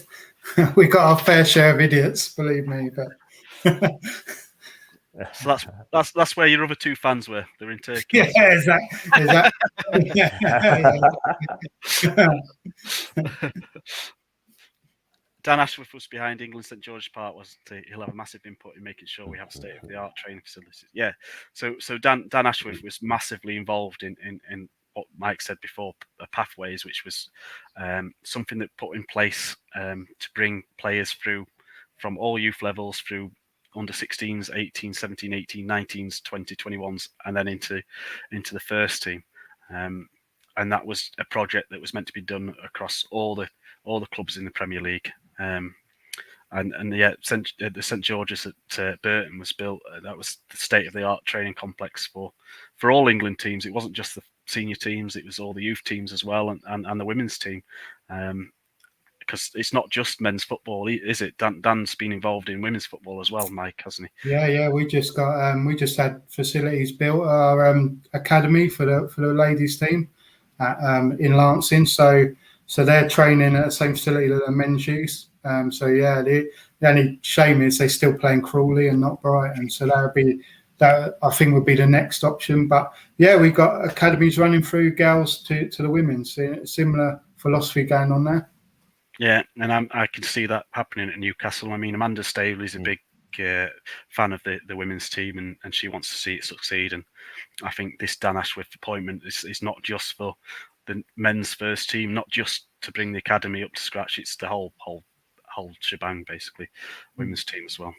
We got our fair share of idiots, believe me. But so that's where your other 2 fans were. They're in Turkey. Yeah, exactly. Dan Ashworth was behind England St George's Park, wasn't he? He'll have a massive input in making sure we have state-of-the-art training facilities. Yeah. So Dan Ashworth was massively involved in what Mike said before, pathways, which was something that put in place to bring players through from all youth levels through under 16s, 18, 17, 18, 19s, 20, 21s, and then into the first team. And that was a project that was meant to be done across all the clubs in the Premier League. And yeah, the St George's at Burton was built. That was the state-of-the-art training complex for all England teams. It wasn't just the senior teams; it was all the youth teams as well, and the women's team. Because it's not just men's football, is it? Dan's been involved in women's football as well, Mike, hasn't he? Yeah. We just had facilities built, our academy for the ladies team in Lancing. So they're training at the same facility that the men's use. The only shame is they're still playing Crawley and not Brighton. So that I think would be the next option. But yeah, we've got academies running through girls to the women. So similar philosophy going on there. Yeah, and I can see that happening at Newcastle. I mean, Amanda Staley's a fan of the women's team, and she wants to see it succeed. And I think this Dan Ashworth appointment is not just for the men's first team, not just to bring the academy up to scratch. It's the whole shebang, basically, women's team as well.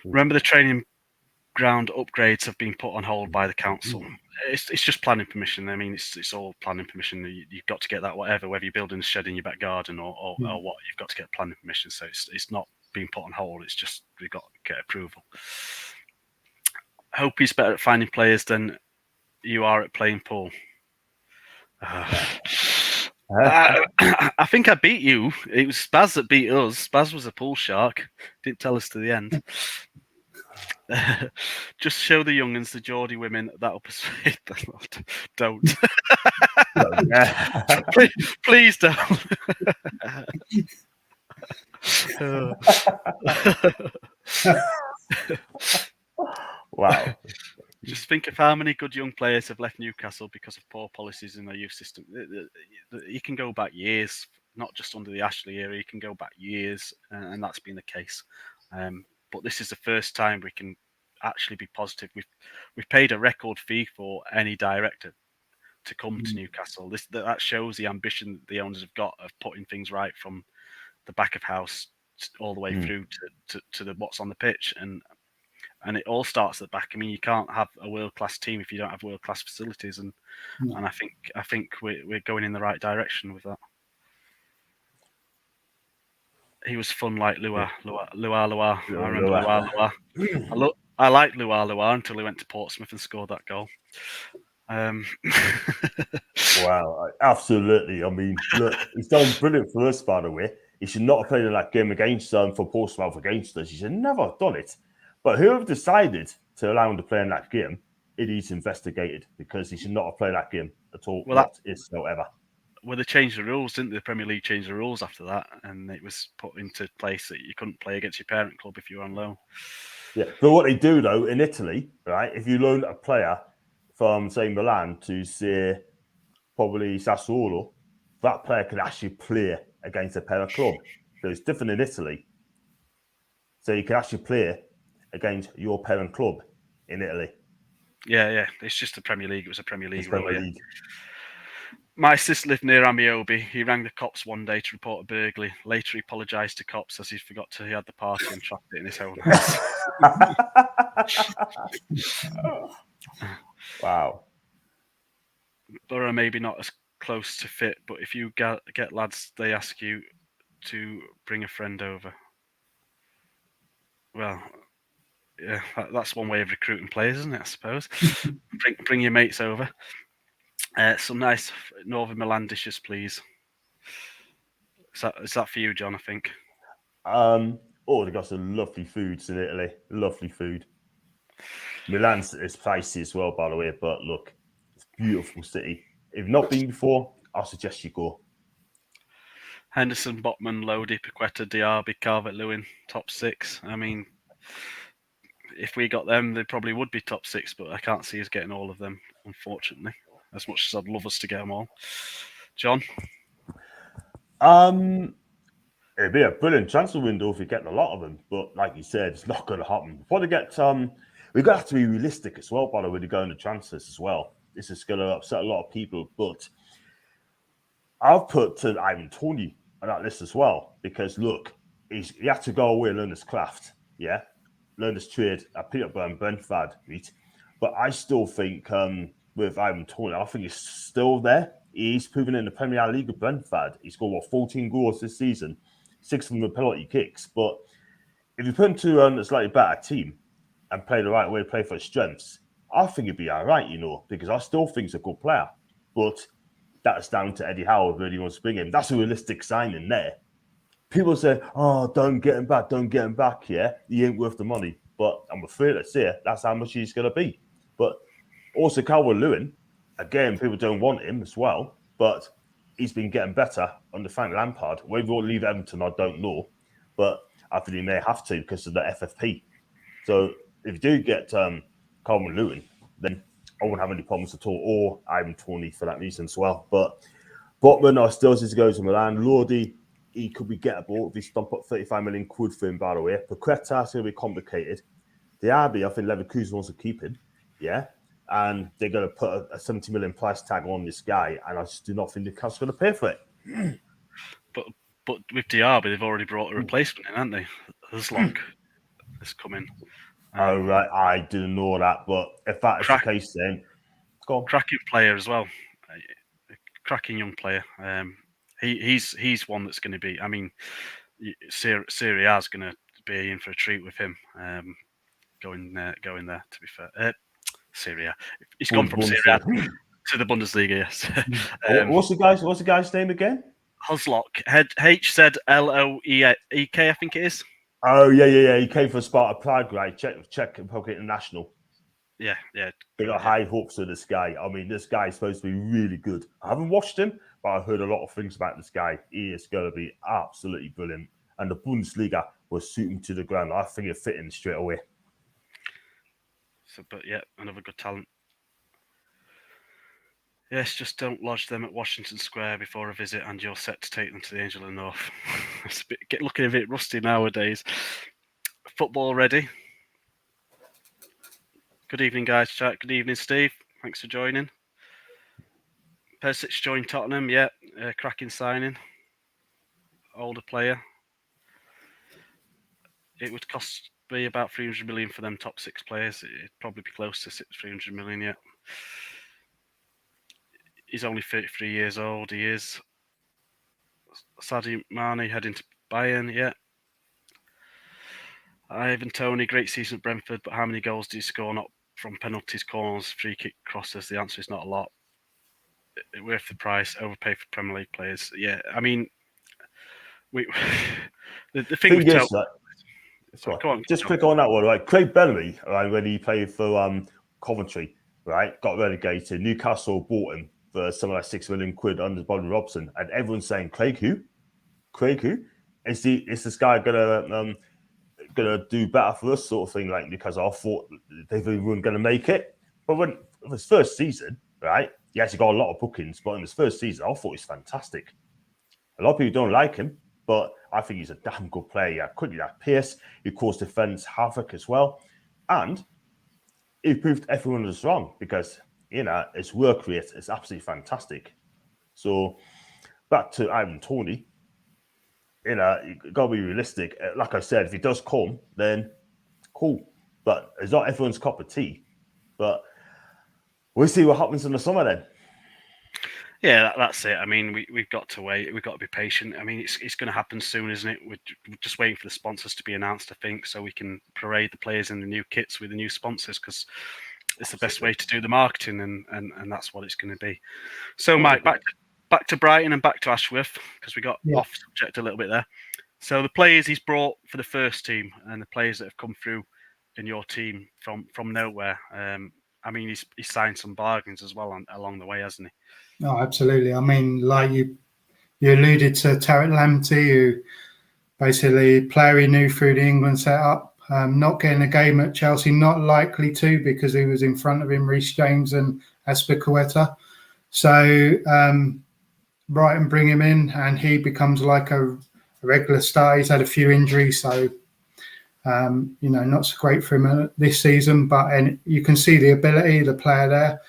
Remember, the training ground upgrades have been put on hold by the council. It's just planning permission. I mean, it's all planning permission. You've got to get that, whether you're building a shed in your back garden or what, you've got to get planning permission. So it's not being put on hold. It's just we've got to get approval. I hope he's better at finding players than you are at playing pool. I think I beat you. It was Spaz that beat us. Spaz was a pool shark. Didn't tell us to the end. Just show the young'uns, the Geordie women, that'll persuade them. Don't. Please don't. Wow. Just think of how many good young players have left Newcastle because of poor policies in the youth system. You can go back years, not just under the Ashley era. You can go back years, and that's been the case. But this is the first time we can actually be positive. We've paid a record fee for any director to come to Newcastle. That shows the ambition that the owners have got of putting things right from the back of house all the way through to the what's on the pitch, and it all starts at the back. I mean, you can't have a world-class team if you don't have world-class facilities, and I think we're going in the right direction with that. He was fun like Luar. I remember Luar. I liked Luar until he went to Portsmouth and scored that goal. Wow, absolutely. I mean, look, he's done brilliant for us, by the way. He should not have played in that game against for Portsmouth against us. He should never have done it. But whoever decided to allow him to play in that game, it is investigated, because he should not have played that game at all. Well, whatsoever. Well, they changed the rules, didn't they? The Premier League changed the rules after that, and it was put into place that you couldn't play against your parent club if you were on loan. Yeah, but what they do, though, in Italy, right, if you loan a player from, say, Milan to, say, probably Sassuolo, that player can actually play against a parent club. So it's different in Italy. So you can actually play against your parent club in Italy. Yeah. It's just the Premier League. It was a Premier League rule. Yeah. My sister lived near Amiobi. He rang the cops one day to report a burglary. Later, he apologised to cops as he had the party and trapped it in his own house. Wow. Borough maybe not as close to fit, but if you get lads, they ask you to bring a friend over. Well, yeah, that's one way of recruiting players, isn't it? I suppose. bring your mates over. Some nice Northern Milan dishes, please. Is that for you, John? I think. They've got some lovely foods in Italy. Lovely food. Milan's is pricey as well, by the way. But look, it's a beautiful city. If you've not been before, I suggest you go. Henderson, Botman, Lodi, Paqueta, Diaby, Calvert-Lewin, top six. I mean, if we got them, they probably would be top six, but I can't see us getting all of them, unfortunately, as much as I'd love us to get them all. John? It'd be a brilliant transfer window if we get a lot of them, but like you said, it's not going to happen. Before they get, we've got to have to be realistic as well, by the way, to go into transfers as well. This is going to upset a lot of people, but I've put Ivan Toney on that list as well, because look, he had to go away and learn his craft, yeah, learn his trade at Peterborough and Brentford, right? But I still think with Ivan Toney, I think he's still there. He's proven in the Premier League with Brentford. He scored 14 goals this season, 6 of them with penalty kicks. But if you put him to a slightly better team and play the right way, play for his strengths, I think he'd be all right, because I still think he's a good player. But that's down to Eddie Howe whether he wants to bring him. That's a realistic signing there. People say, "Oh, don't get him back." Yeah, he ain't worth the money. But I'm afraid to say that's how much he's going to be. But also Calvert-Lewin, again, people don't want him as well. But he's been getting better under Frank Lampard. Whether he'll leave Everton, I don't know. But I think he may have to because of the FFP. So if you do get Calvert-Lewin, then I won't have any problems at all, or Ivan Toney for that reason as well. But Botman, I still need to go to Milan. Lodi, he could be gettable if we stump up 35 million quid for him, by the way. Paqueta's going to be complicated. Diaby, I think Leverkusen wants to keep him, yeah? And they're going to put a 70 million price tag on this guy, and I just do not think Newcastle's going to pay for it. But with Diaby, they've already brought a replacement in, haven't they? Huslock has come in. Oh, right. I didn't know that, but if that is the case, then go on. Cracking player as well. Cracking young player. He's one that's going to be. I mean, Serie A is going to be in for a treat with him. Going there. To be fair, Serie A. He's gone from Serie A to the Bundesliga. Yes. What's the guy's name again? Huslock. Hzloek. I think it is. Oh yeah. He came from Sparta Prague, right? Czech Republic International. Yeah. They got high hopes for this guy. I mean, this guy is supposed to be really good. I haven't watched him, but I've heard a lot of things about this guy. He is going to be absolutely brilliant. And the Bundesliga will suit him to the ground. I think he'll fit in straight away. So, but yeah, another good talent. Yes, just don't lodge them at Washington Square before a visit and you're set to take them to the Angel of the North. It's looking a bit rusty nowadays. Football ready. Good evening, guys. Chat. Good evening, Steve. Thanks for joining. Perisic joined Tottenham. Yeah, cracking signing. Older player. It would cost me about 300 million for them top 6 players. It'd probably be close to 300 million. Yeah. He's only 33 years old. He is. Sadio Mane heading to Bayern. Yeah. Ivan Toney, great season at Brentford, but how many goals did he score? Not from penalties, corners, free kick, crosses. The answer is not a lot. Worth the price. Overpay for Premier League players. Yeah, I mean, the thing with Toney. Sorry, go on, just quick on that one, right? Craig Bellamy, right, when he played for Coventry, right, got relegated. Newcastle bought him for something like 6 million quid under Bobby Robson, and everyone's saying, Craig who? Is this guy gonna do better for us, sort of thing, like, because I thought they weren't gonna make it. But when his first season, right, he actually got a lot of bookings, but in his first season, I thought he was fantastic. A lot of people don't like him, but I think he's a damn good player. Quickly, that pace, he caused defense havoc as well, and he proved everyone was wrong because his work rate is absolutely fantastic. So back to Ivan Toney, you gotta be realistic. Like I said, if he does come, then cool, but it's not everyone's cup of tea. But we'll see what happens in the summer then. Yeah, that's it. I mean, we've got to wait. We've got to be patient. I mean, it's going to happen soon, isn't it? We're just waiting for the sponsors to be announced, I think, so we can parade the players in the new kits with the new sponsors, because it's the best way to do the marketing, and that's what it's going to be. So, Mike, back to Brighton and back to Ashworth, because we got off subject a little bit there. So the players he's brought for the first team and the players that have come through in your team from nowhere. I mean, he's signed some bargains as well along the way, hasn't he? No, absolutely. I mean, like you alluded to Tarek Lamptey, who basically player he knew through the England setup, not getting a game at Chelsea, not likely to, because he was in front of him, Reece James and Azpilicueta. So Brighton bring him in, and he becomes like a regular star. He's had a few injuries, so not so great for him this season. But you can see the ability of the player there.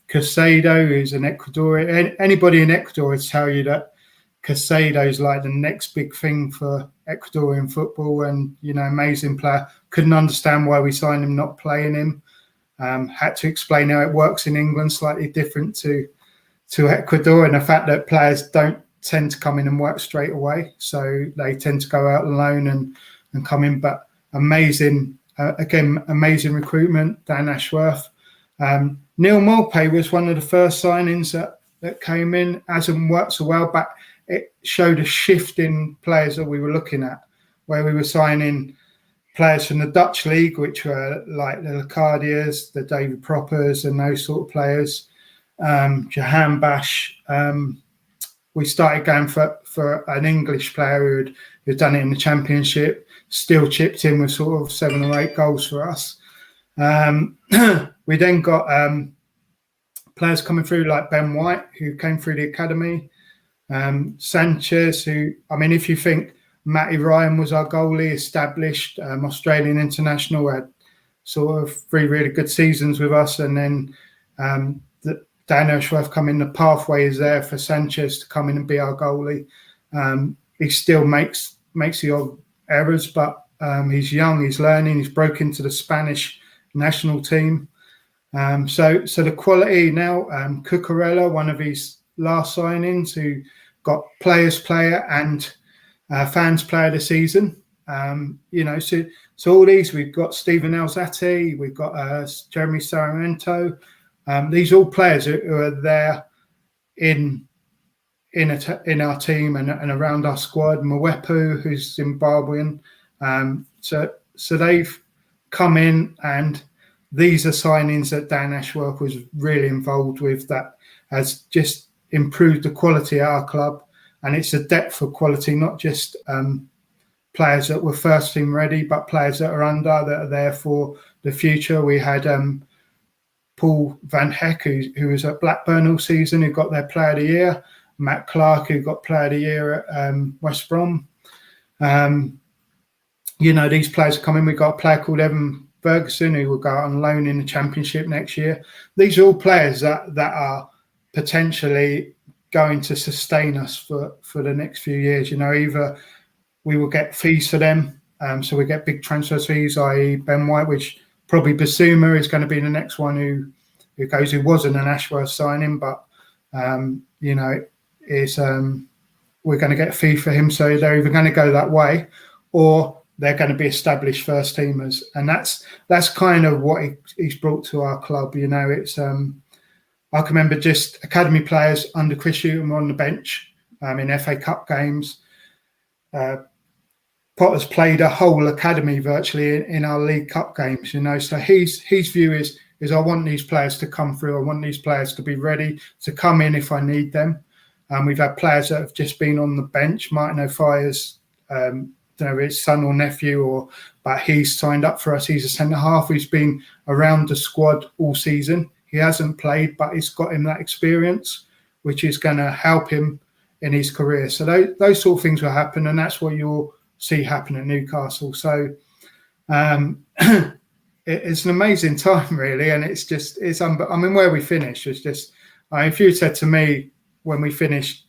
Caicedo, who's an Ecuadorian, anybody in Ecuador would tell you that Caicedo is like the next big thing for Ecuadorian football, and amazing player. Couldn't understand why we signed him, not playing him. Had to explain how it works in England, slightly different to Ecuador, and the fact that players don't tend to come in and work straight away, so they tend to go out on loan and come in. But amazing recruitment, Dan Ashworth. Neil Maupay was one of the first signings that came in. Hasn't worked so well, but it showed a shift in players that we were looking at, where we were signing players from the Dutch league, which were like the Lacardias, the David Proppers, and those sort of players. Jahan Bash. We started going for an English player who'd done it in the Championship, still chipped in with sort of 7 or 8 goals for us. We then got players coming through like Ben White, who came through the academy. Sanchez, who, I mean, if you think Matty Ryan was our goalie, established Australian international, had sort of 3 really good seasons with us, and then Dan Ashworth coming, the pathway is there for Sanchez to come in and be our goalie. He still makes the odd errors, but he's young, he's learning, he's broke into the Spanish national team. So the quality now, Cucurella, one of his last signings, who got players player and fans player of the season. So all these, we've got Stephen Alzate, we've got Jeremy Sarmiento. These are all players who are there in our team and around our squad. Mwepu, who's Zimbabwean. So they've come in, and these are signings that Dan Ashworth was really involved with, that has just improved the quality at our club. And it's a depth of quality, not just players that were first team ready, but players that are under, that are there for the future. We had Paul Van Heck, who was at Blackburn all season, who got their player of the year. Matt Clark, who got player of the year at West Brom. These players are coming. We've got a player called Evan Ferguson, who will go out on loan in the Championship next year. These are all players that are potentially going to sustain us for the next few years. Either we will get fees for them, so we get big transfer fees, i.e. Ben White, which probably Basuma is going to be the next one who goes, who wasn't an Ashworth signing, but we're going to get a fee for him. So they're either going to go that way, or they're going to be established first teamers, and that's kind of what he's brought to our club. It's I can remember just academy players under Chris Hughton were on the bench in FA Cup games. Potter's played a whole academy virtually in our League Cup games, So his view is I want these players to come through. I want these players to be ready to come in if I need them. We've had players that have just been on the bench. Martin O'Fire's, his son or nephew, but he's signed up for us. He's a centre half who's been around the squad all season. He hasn't played, but it's got him that experience, which is going to help him in his career. So those sort of things will happen, and that's what you'll see happen at Newcastle. So it's an amazing time, really, and where we finished was just. If you said to me when we finished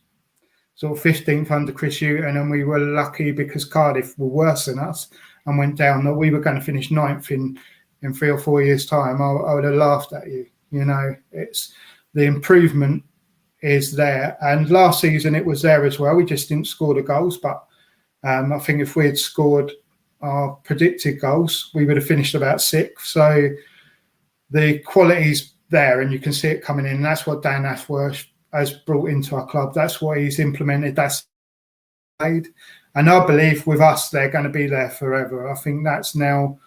sort of 15th under Chris Hughton, and we were lucky because Cardiff were worse than us and went down, that we were going to finish 9th in 3 or 4 years' time, I would have laughed at you. It's the improvement is there, and last season it was there as well. We just didn't score the goals, but I think if we had scored our predicted goals, we would have finished about 6th. So the quality's there, and you can see it coming in. And that's what Dan Ashworth has brought into our club. That's what he's implemented. That's made, and I believe with us, they're going to be there forever. I think that's now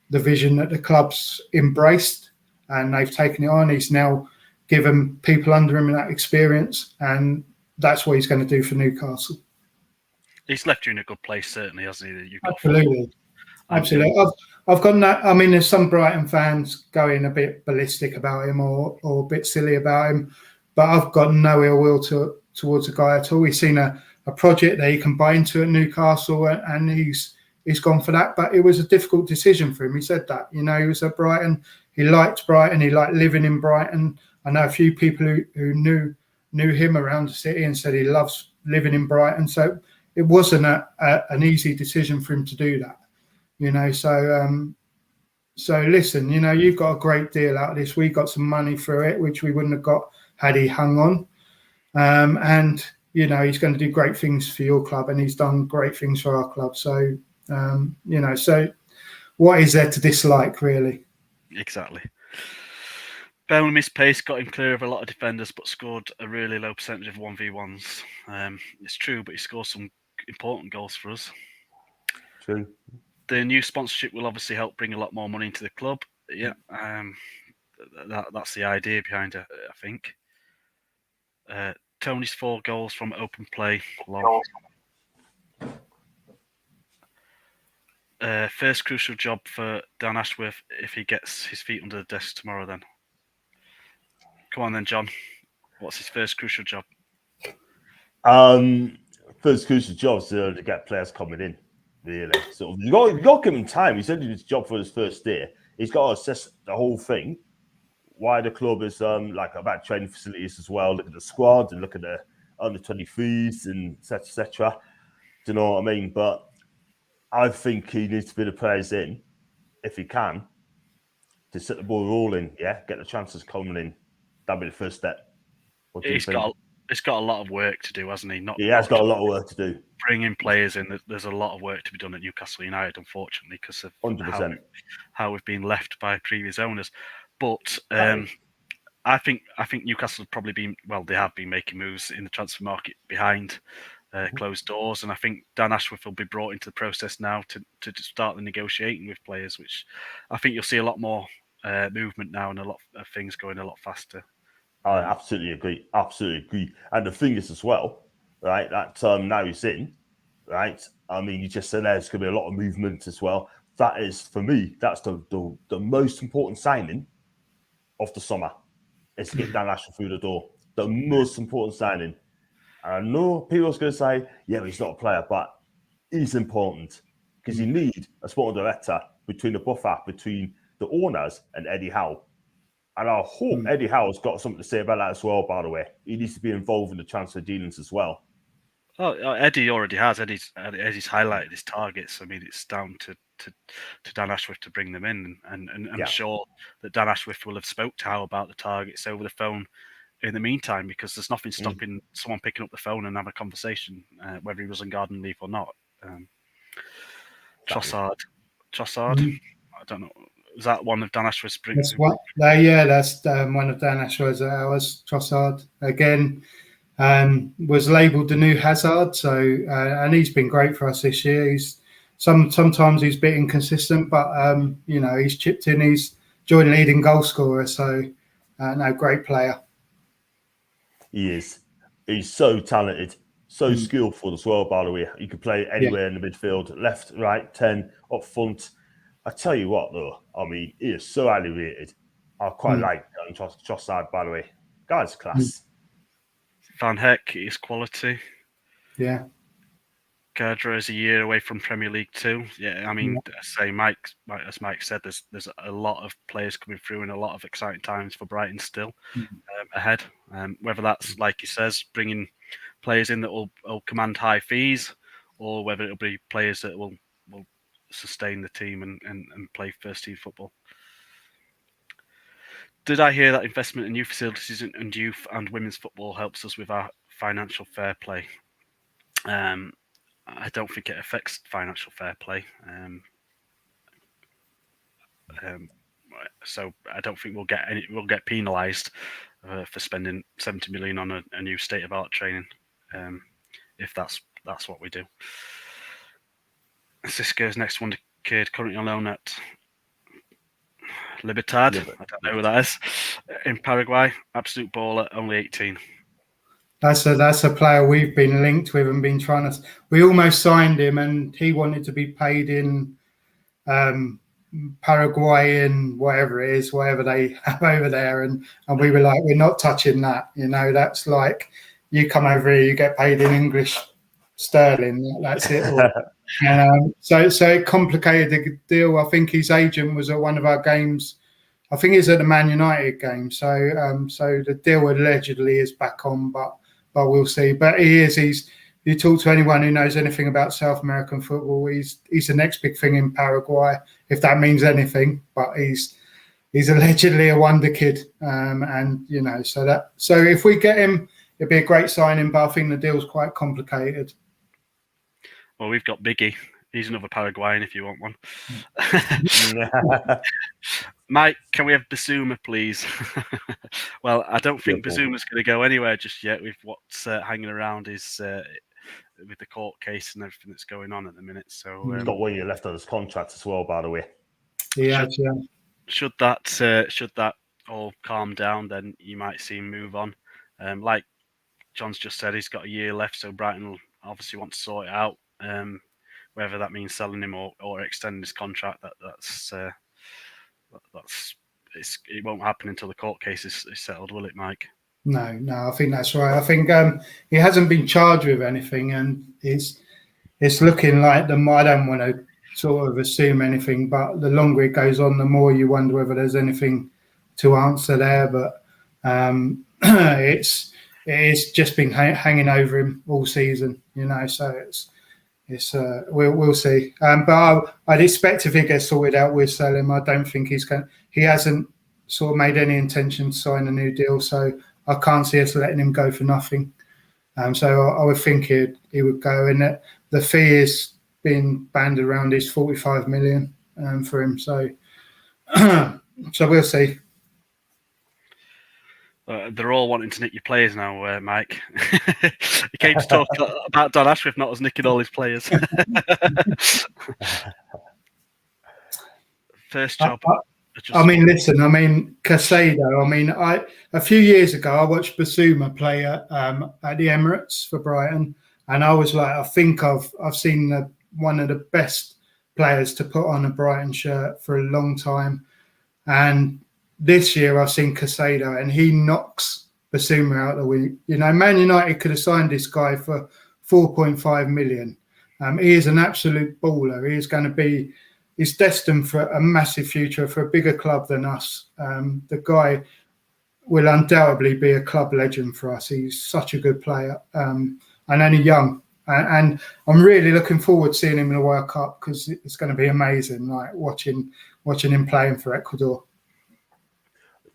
the vision that the club's embraced, and they've taken it on. He's now given people under him that experience, and that's what he's going to do for Newcastle. He's left you in a good place, certainly, hasn't he? You've got Absolutely. I've got that. I mean, there's some Brighton fans going a bit ballistic about him or a bit silly about him, but I've got no ill will towards the guy at all. He's seen a project that he can buy into at Newcastle, and he's gone for that. But it was a difficult decision for him. He said that, he was at Brighton. He liked Brighton. He liked living in Brighton. I know a few people who knew him around the city and said he loves living in Brighton. So it wasn't an easy decision for him to do that, So listen, you've got a great deal out of this. We got some money through it, which we wouldn't have got had he hung on. And he's going to do great things for your club, and he's done great things for our club. So so what is there to dislike, really? Exactly. Bellamy's pace got him clear of a lot of defenders, but scored a really low percentage of 1v1s. It's true, but he scored some important goals for us. True. The new sponsorship will obviously help bring a lot more money into the club. Yeah, that's the idea behind it, I think. Tony's 4 goals from open play. First crucial job for Dan Ashworth if he gets his feet under the desk tomorrow, then. Come on then, John. What's his first crucial job? First crucial job is to get players coming in. Really, so you got to give him time. He said his job for his first year. He's got to assess the whole thing. Why the club is like about training facilities as well. Look at the squad and look at the under 23s and etc. Do you know what I mean? But I think he needs to be the players in if he can to set the ball rolling. Yeah, get the chances coming in. That'd be the first step. What do you think? It's got a lot of work to do, hasn't he? He has got a lot of work to do. Bringing players in, there's a lot of work to be done at Newcastle United, unfortunately, because of 100%. how we've been left by previous owners. But I think Newcastle have probably been, well, they have been making moves in the transfer market behind closed doors, and I think Dan Ashworth will be brought into the process now to start the negotiating with players, which I think you'll see a lot more movement now and a lot of things going a lot faster. I absolutely agree. Absolutely agree. And the thing is as well, right, that now he's in, right? I mean, you just said there's going to be a lot of movement as well. That is, for me, that's the most important signing of the summer is to get Dan Ashworth through the door. The most important signing. And I know people are going to say, yeah, he's not a player, but he's important because you need a sporting director between the buffer, between the owners and Eddie Howe. And I hope Eddie Howe's got something to say about that as well, by the way. He needs to be involved in the transfer dealings as well. Oh, Eddie already has. Eddie's highlighted his targets. I mean, it's down to Dan Ashworth to bring them in. And I'm sure that Dan Ashworth will have spoke to Howe about the targets over the phone in the meantime, because there's nothing stopping someone picking up the phone and have a conversation, whether he was on garden leave or not. Trossard. I don't know. Is that one of Dan Ashworth's? That's one of Dan Ashworth's. Was Trossard again? Was labelled the new Hazard. So and he's been great for us this year. He's sometimes he's a bit inconsistent, but he's chipped in. He's joint leading goal scorer. So no, great player. He is. He's so talented, so skillful as well. By the way, he could play anywhere in the midfield, left, right, 10, up front. I tell you what, though, I mean, he is so highly rated. I quite like Trossard, by the way. Guy's class. Van Heck is quality. Yeah. Gardner is a year away from Premier League 2. Yeah, I mean, as Mike said, there's a lot of players coming through and a lot of exciting times for Brighton still ahead. Whether that's, like he says, bringing players in that will command high fees, or whether it'll be players that will sustain the team and play first team football. Did I hear that investment in new facilities and youth and women's football helps us with our financial fair play? I don't think it affects financial fair play. So I don't think we'll get penalised for spending 70 million on a new state of art training, if that's what we do. Cisco's next one, kid currently on loan at Libertad. I don't know who that is. In Paraguay, absolute baller, only 18. That's a player we've been linked with and been trying to. We almost signed him, and he wanted to be paid in Paraguayan, whatever they have over there, and we were like, we're not touching that. That's like you come over here, you get paid in English sterling. That's it. So it complicated the deal. I think his agent was at one of our games. I think he's at the Man United game. So the deal allegedly is back on, but we'll see. But you talk to anyone who knows anything about South American football, he's the next big thing in Paraguay, if that means anything. But he's allegedly a wonder kid, so if we get him, it'd be a great signing. But I think the deal's quite complicated. Well, we've got Biggie. He's another Paraguayan if you want one. Mike, can we have Basuma, please? Well, I don't think Basuma's going to go anywhere just yet with what's hanging around his with the court case and everything that's going on at the minute. So he's got 1 year left on his contract as well, by the way. Yeah. Should that all calm down, then you might see him move on. Like John's just said, he's got a year left, so Brighton will obviously want to sort it out. Whether that means selling him or extending his contract, it won't happen until the court case is settled, will it, Mike? No, I think that's right. I think he hasn't been charged with anything, and it's looking like I don't want to sort of assume anything, but the longer it goes on, the more you wonder whether there's anything to answer there. But it's just been hanging over him all season, So we'll see. But I'd expect if he gets sorted out, we'll sell him. I don't think he hasn't sort of made any intention to sign a new deal, so I can't see us letting him go for nothing. So I would think he would go, and the fee is being banded around is 45 million for him. So so we'll see. They're all wanting to nick your players now, Mike. He came to talk about Don Ashworth not us nicking all his players. First job. Listen. Casado. A few years ago, I watched Basuma play at the Emirates for Brighton, and I was like, I think I've seen one of the best players to put on a Brighton shirt for a long time, and this year I've seen Casado, and he knocks Basuma out the wing. Man United could have signed this guy for 4.5 million. He is an absolute baller. He's destined for a massive future for a bigger club than us. The guy will undoubtedly be a club legend for us. He's such a good player, and only young. And I'm really looking forward to seeing him in the World Cup, because it's going to be amazing, like watching him playing for Ecuador.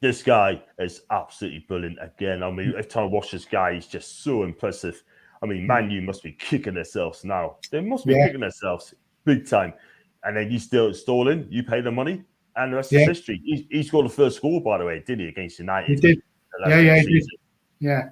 This guy is absolutely brilliant again. Every time I watch this guy, he's just so impressive. Man U must be kicking themselves now. They must be kicking themselves big time. And then you still installing, you pay the money, and the rest is history. He scored the first goal, by the way, did he, against United? He did. He did. Yeah.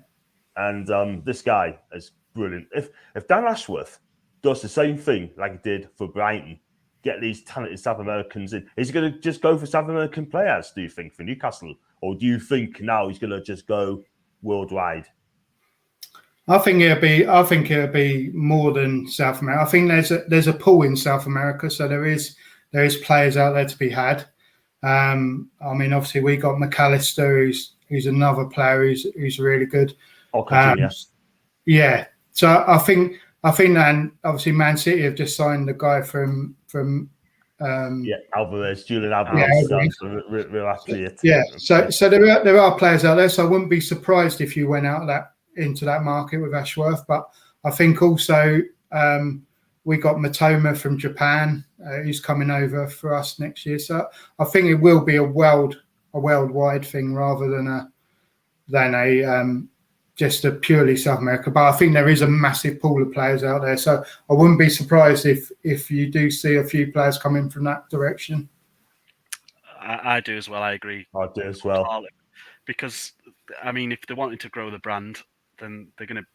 And this guy is brilliant. If Dan Ashworth does the same thing like he did for Brighton, get these talented South Americans in, is he going to just go for South American players, do you think, for Newcastle? Or do you think now he's going to just go worldwide? I think it'll be more than South America. I think there's a pool in South America, so there is players out there to be had. Obviously we got McAllister, who's another player who's really good. Yeah. So I think that obviously Man City have just signed the guy from Alvarez, Julian Alvarez, real athlete. Yeah. So there are players out there. So I wouldn't be surprised if you went out into that market with Ashworth. But I think also we got Matoma from Japan, who's coming over for us next year. So I think it will be a worldwide thing rather than just a purely South America. But I think there is a massive pool of players out there. So I wouldn't be surprised if you do see a few players coming from that direction. I do as well. I agree. I do as well. Because, if they wanted to grow the brand, then they're going to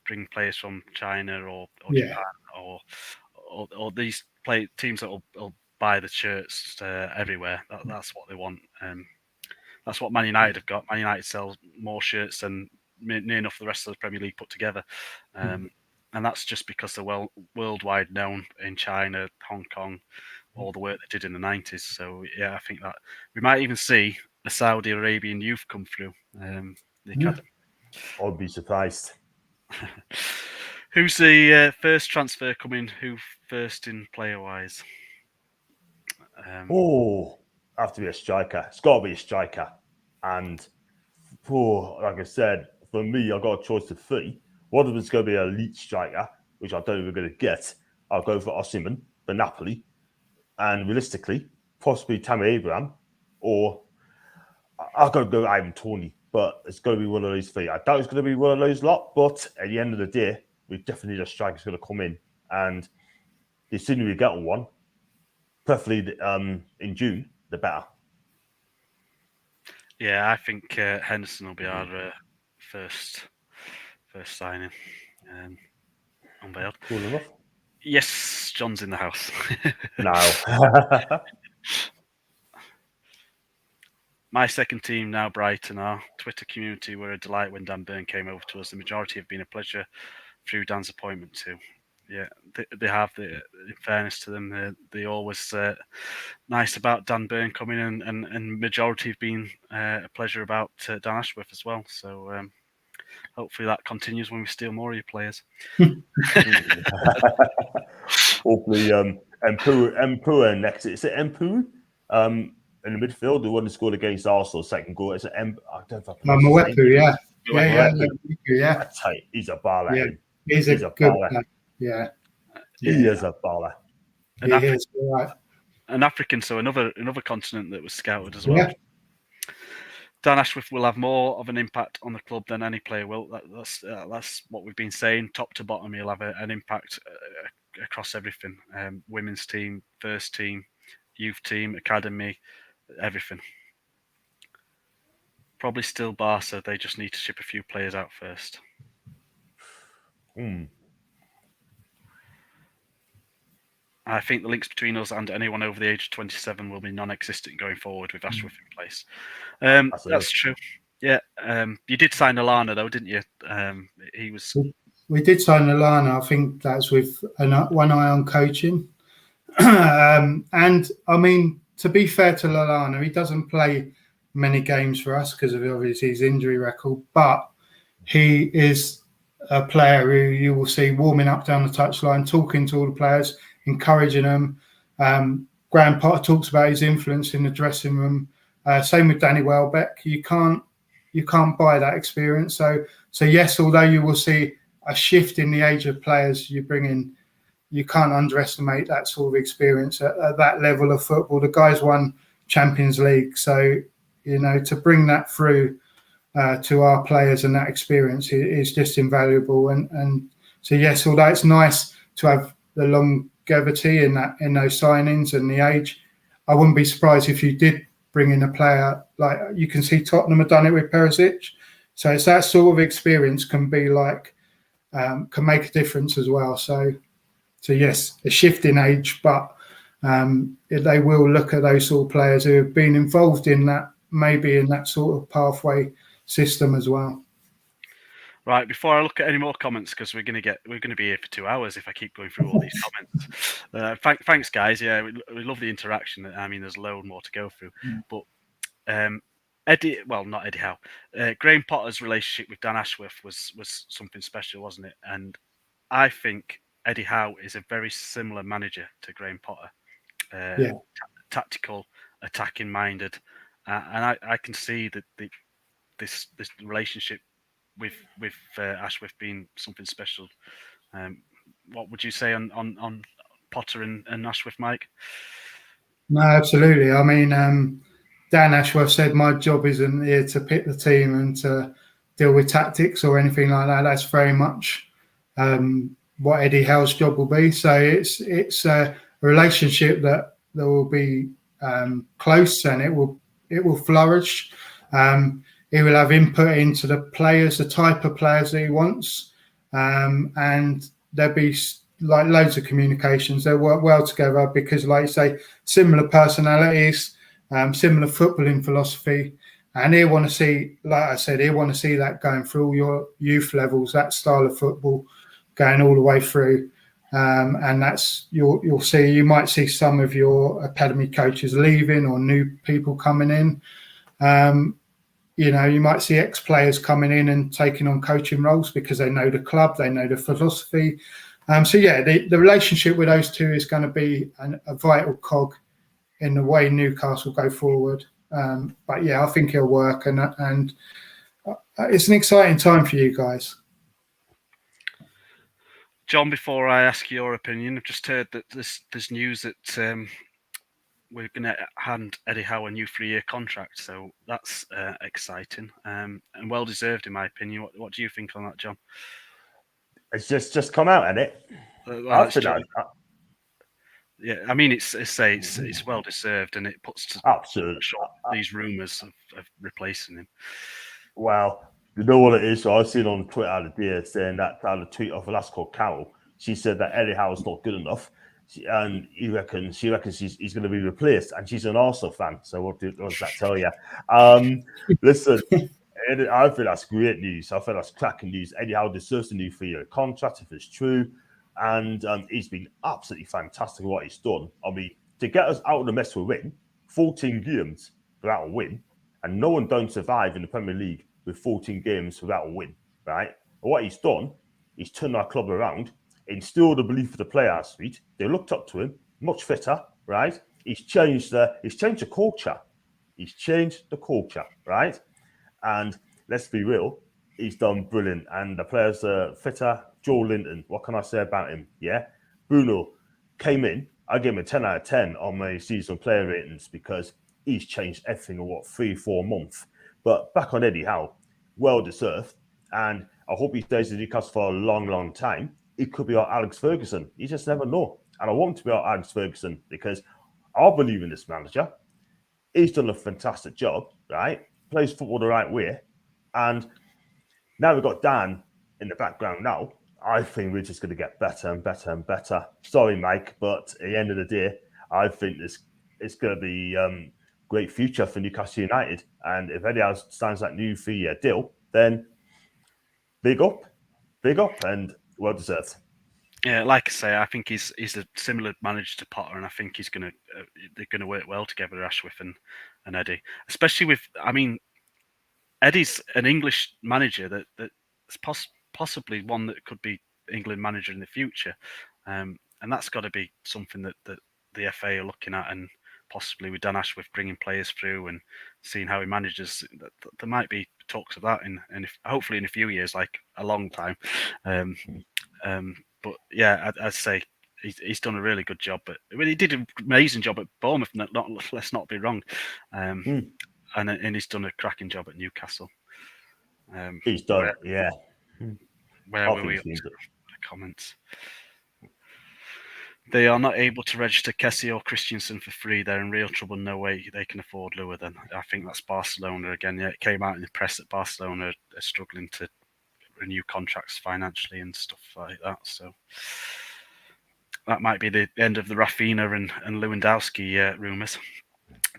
bring players from China or Japan or these teams that will buy the shirts everywhere. That's what they want. That's what Man United have got. Man United sells more shirts than near enough the rest of the Premier League put together. And that's just because they're worldwide known in China, Hong Kong, all the work they did in the 90s. So, yeah, I think that we might even see a Saudi Arabian youth come through the academy. I'd be surprised. Who's the first transfer coming? Who first in player-wise? Have to be a striker. It's got to be a striker. And, like I said, for me, I've got a choice of three. One of them's going to be an elite striker, which I don't think we're going to get. I'll go for Osimhen for Napoli. And realistically, possibly Tammy Abraham, or I've got to go Ivan Toney. But it's going to be one of those three. I doubt it's going to be one of those lot, but at the end of the day, we definitely need a striker going to come in. And the sooner we get one, preferably in June, the better. Yeah, I think Henderson will be our first signing unveiled. Cool enough. Yes, John's in the house. Now. My second team now, Brighton. Our Twitter community were a delight when Dan Burn came over to us. The majority have been a pleasure through Dan's appointment too. Yeah, they have. In fairness to them, they always nice about Dan Burn coming in, and majority have been a pleasure about Dan Ashworth as well. So hopefully that continues when we steal more of your players. Hopefully, Empu next. Is it Empu? In the midfield, the one who scored against Arsenal, second goal. Is it I don't know if I pronounced his name. Yeah. I tell you, he's a baller. Yeah. Him. He's a good player. Yeah. He is a baller. He is, right. An African, so another continent that was scouted as well. Yeah. Dan Ashworth will have more of an impact on the club than any player will. That's what we've been saying. Top to bottom, he'll have an impact across everything. Women's team, first team, youth team, academy, everything. Probably still Barca. They just need to ship a few players out first. I think the links between us and anyone over the age of 27 will be non-existent going forward with Ashworth in place. That's true. Yeah. You did sign Alana though, didn't you? He was. We did sign Alana. I think that's with one eye on coaching. And I mean, to be fair to Lallana, he doesn't play many games for us because of obviously his injury record, but he is a player who you will see warming up down the touchline, talking to all the players, encouraging them. Graham Potter talks about his influence in the dressing room. Same with Danny Welbeck. You can't buy that experience. So yes, although you will see a shift in the age of players you bring in, you can't underestimate that sort of experience at that level of football. The guys won Champions League, so to bring that through to our players and that experience is just invaluable. And so yes, although it's nice to have the longevity in those signings and the age, I wouldn't be surprised if you did bring in a player like you can see Tottenham have done it with Perisic. So it's that sort of experience can be like can make a difference as well. So yes, a shift in age, but they will look at those sort of players who have been involved in that, maybe in that sort of pathway system as well. Right, before I look at any more comments, because we're going to be here for 2 hours if I keep going through all these comments. Thanks, guys. Yeah, we love the interaction. I mean, there's a load more to go through, but not Eddie Howe. Graham Potter's relationship with Dan Ashworth was something special, wasn't it? And I think Eddie Howe is a very similar manager to Graham Potter. Tactical, attacking minded, and I can see that this relationship with Ashworth being something special. What would you say on Potter and Ashworth, Mike? No, absolutely. I mean, Dan Ashworth said, "My job isn't here to pick the team and to deal with tactics or anything like that." That's very much what Eddie Howe's job will be. So it's a relationship that will be close and it will flourish. He will have input into the players, the type of players that he wants, and there'll be like loads of communications. They'll work well together because, like you say, similar personalities, similar footballing philosophy, and he'll want to see, like I said, he'll want to see that going through all your youth levels, that style of football going all the way through. And that's you'll see. You might see some of your academy coaches leaving or new people coming in. You might see ex-players coming in and taking on coaching roles because they know the club, they know the philosophy. The relationship with those two is going to be a vital cog in the way Newcastle go forward. I think it'll work, and it's an exciting time for you guys. John, before I ask your opinion, I've just heard that there's news that we're going to hand Eddie Howe a new 3-year contract, so that's exciting and well deserved, in my opinion. What do you think on that, John? It's just come out, hasn't it? Yeah, I mean, it's well deserved, and it puts to absolutely these rumours of replacing him. Well, you know what it is. So I've seen on Twitter the day saying that the tweet of Velasco Carroll. She said that Eddie Howe's not good enough. And she reckons he's going to be replaced, and she's an Arsenal fan. So what does that tell you? Listen, I think that's great news. I think that's cracking news. Eddie Howe deserves a new 3-year contract if it's true. And he's been absolutely fantastic at what he's done. I mean, to get us out of the mess we're in, 14 games without a win, and no one don't survive in the Premier League with 14 games without a win, right? And what he's done, he's turned our club around, instilled the belief of the players, right? They looked up to him, much fitter, right? He's changed the culture. He's changed the culture, right? And let's be real, he's done brilliant. And the players are fitter. Joe Linton, what can I say about him? Yeah. Bruno came in. I gave him a 10 out of 10 on my season player ratings because he's changed everything in 3-4 months. But back on Eddie Howe, well deserved. And I hope he stays in Newcastle for a long, long time. It could be our Alex Ferguson. You just never know. And I want him to be our Alex Ferguson because I believe in this manager. He's done a fantastic job, right? Plays football the right way. And now we've got Dan in the background now. I think we're just going to get better and better and better. Sorry, Mike, but at the end of the day, I think it's going to be great future for Newcastle United. And if Eddie Howe signs that new 3-year deal, then big up, and well deserved. Yeah, like I say, I think he's a similar manager to Potter, and I think they're gonna work well together, Ashworth and Eddie. Especially with, I mean, Eddie's an English manager that's possibly one that could be England manager in the future, and that's got to be something that the FA are looking at, and possibly with Dan Ashworth bringing players through and seeing how he manages. There might be talks of that hopefully in a few years, like a long time. But yeah, I'd say he's done a really good job. But he did an amazing job at Bournemouth. Let's not be wrong. And he's done a cracking job at Newcastle. He's done, yeah. Where were we? Comments. They are not able to register Kessie or Christensen for free. They're in real trouble. No way they can afford lower than. I think that's Barcelona again. Yeah, it came out in the press that Barcelona are struggling to renew contracts financially and stuff like that. So that might be the end of the Rafinha and Lewandowski rumours.